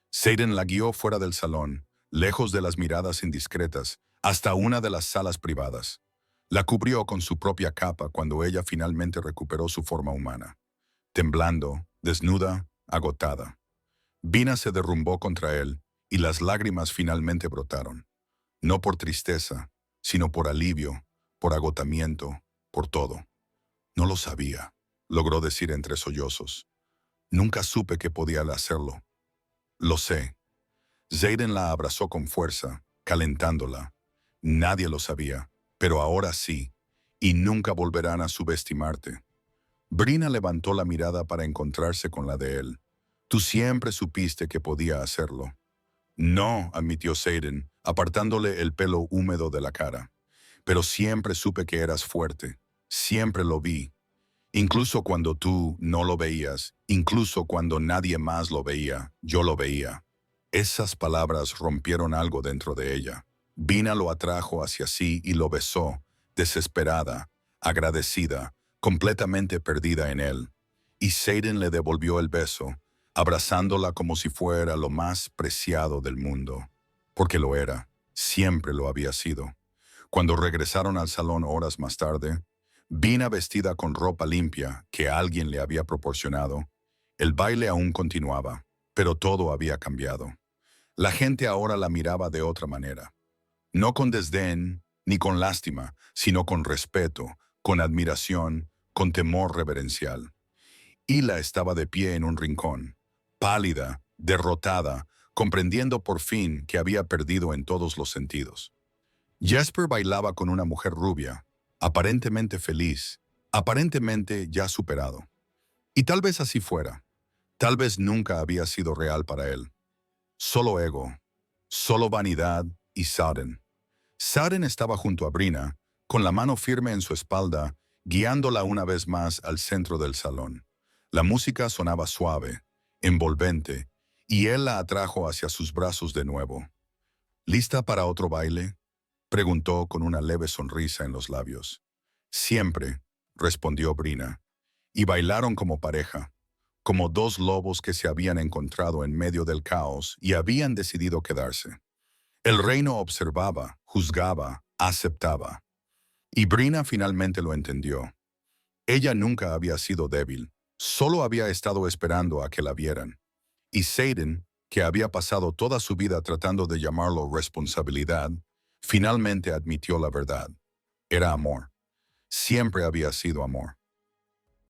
Saaden la guió fuera del salón, lejos de las miradas indiscretas, hasta una de las salas privadas. La cubrió con su propia capa cuando ella finalmente recuperó su forma humana. Temblando, desnuda, agotada. Vina se derrumbó contra él y las lágrimas finalmente brotaron. No por tristeza, sino por alivio, por agotamiento, por todo. «No lo sabía», logró decir entre sollozos. «Nunca supe que podía hacerlo». «Lo sé». Saaden la abrazó con fuerza, calentándola. «Nadie lo sabía, pero ahora sí, y nunca volverán a subestimarte». Brina levantó la mirada para encontrarse con la de él. «Tú siempre supiste que podía hacerlo». «No», admitió Saaden, apartándole el pelo húmedo de la cara. «Pero siempre supe que eras fuerte. Siempre lo vi. Incluso cuando tú no lo veías, incluso cuando nadie más lo veía, yo lo veía». Esas palabras rompieron algo dentro de ella. Vina lo atrajo hacia sí y lo besó, desesperada, agradecida, completamente perdida en él. Y Saaden le devolvió el beso, abrazándola como si fuera lo más preciado del mundo. Porque lo era, siempre lo había sido. Cuando regresaron al salón horas más tarde, Vina vestida con ropa limpia que alguien le había proporcionado. El baile aún continuaba, pero todo había cambiado. La gente ahora la miraba de otra manera. No con desdén, ni con lástima, sino con respeto, con admiración, con temor reverencial. Hila estaba de pie en un rincón, pálida, derrotada, comprendiendo por fin que había perdido en todos los sentidos. Jesper bailaba con una mujer rubia, aparentemente feliz, aparentemente ya superado. Y tal vez así fuera. Tal vez nunca había sido real para él. Solo ego, solo vanidad y Saaden. Saaden estaba junto a Brina, con la mano firme en su espalda, guiándola una vez más al centro del salón. La música sonaba suave, envolvente, y él la atrajo hacia sus brazos de nuevo. «¿Lista para otro baile?», preguntó con una leve sonrisa en los labios. «Siempre», respondió Brina, y bailaron como pareja, como dos lobos que se habían encontrado en medio del caos y habían decidido quedarse. El reino observaba, juzgaba, aceptaba. Y Brina finalmente lo entendió. Ella nunca había sido débil, solo había estado esperando a que la vieran. Y Saaden, que había pasado toda su vida tratando de llamarlo responsabilidad, finalmente admitió la verdad. Era amor. Siempre había sido amor.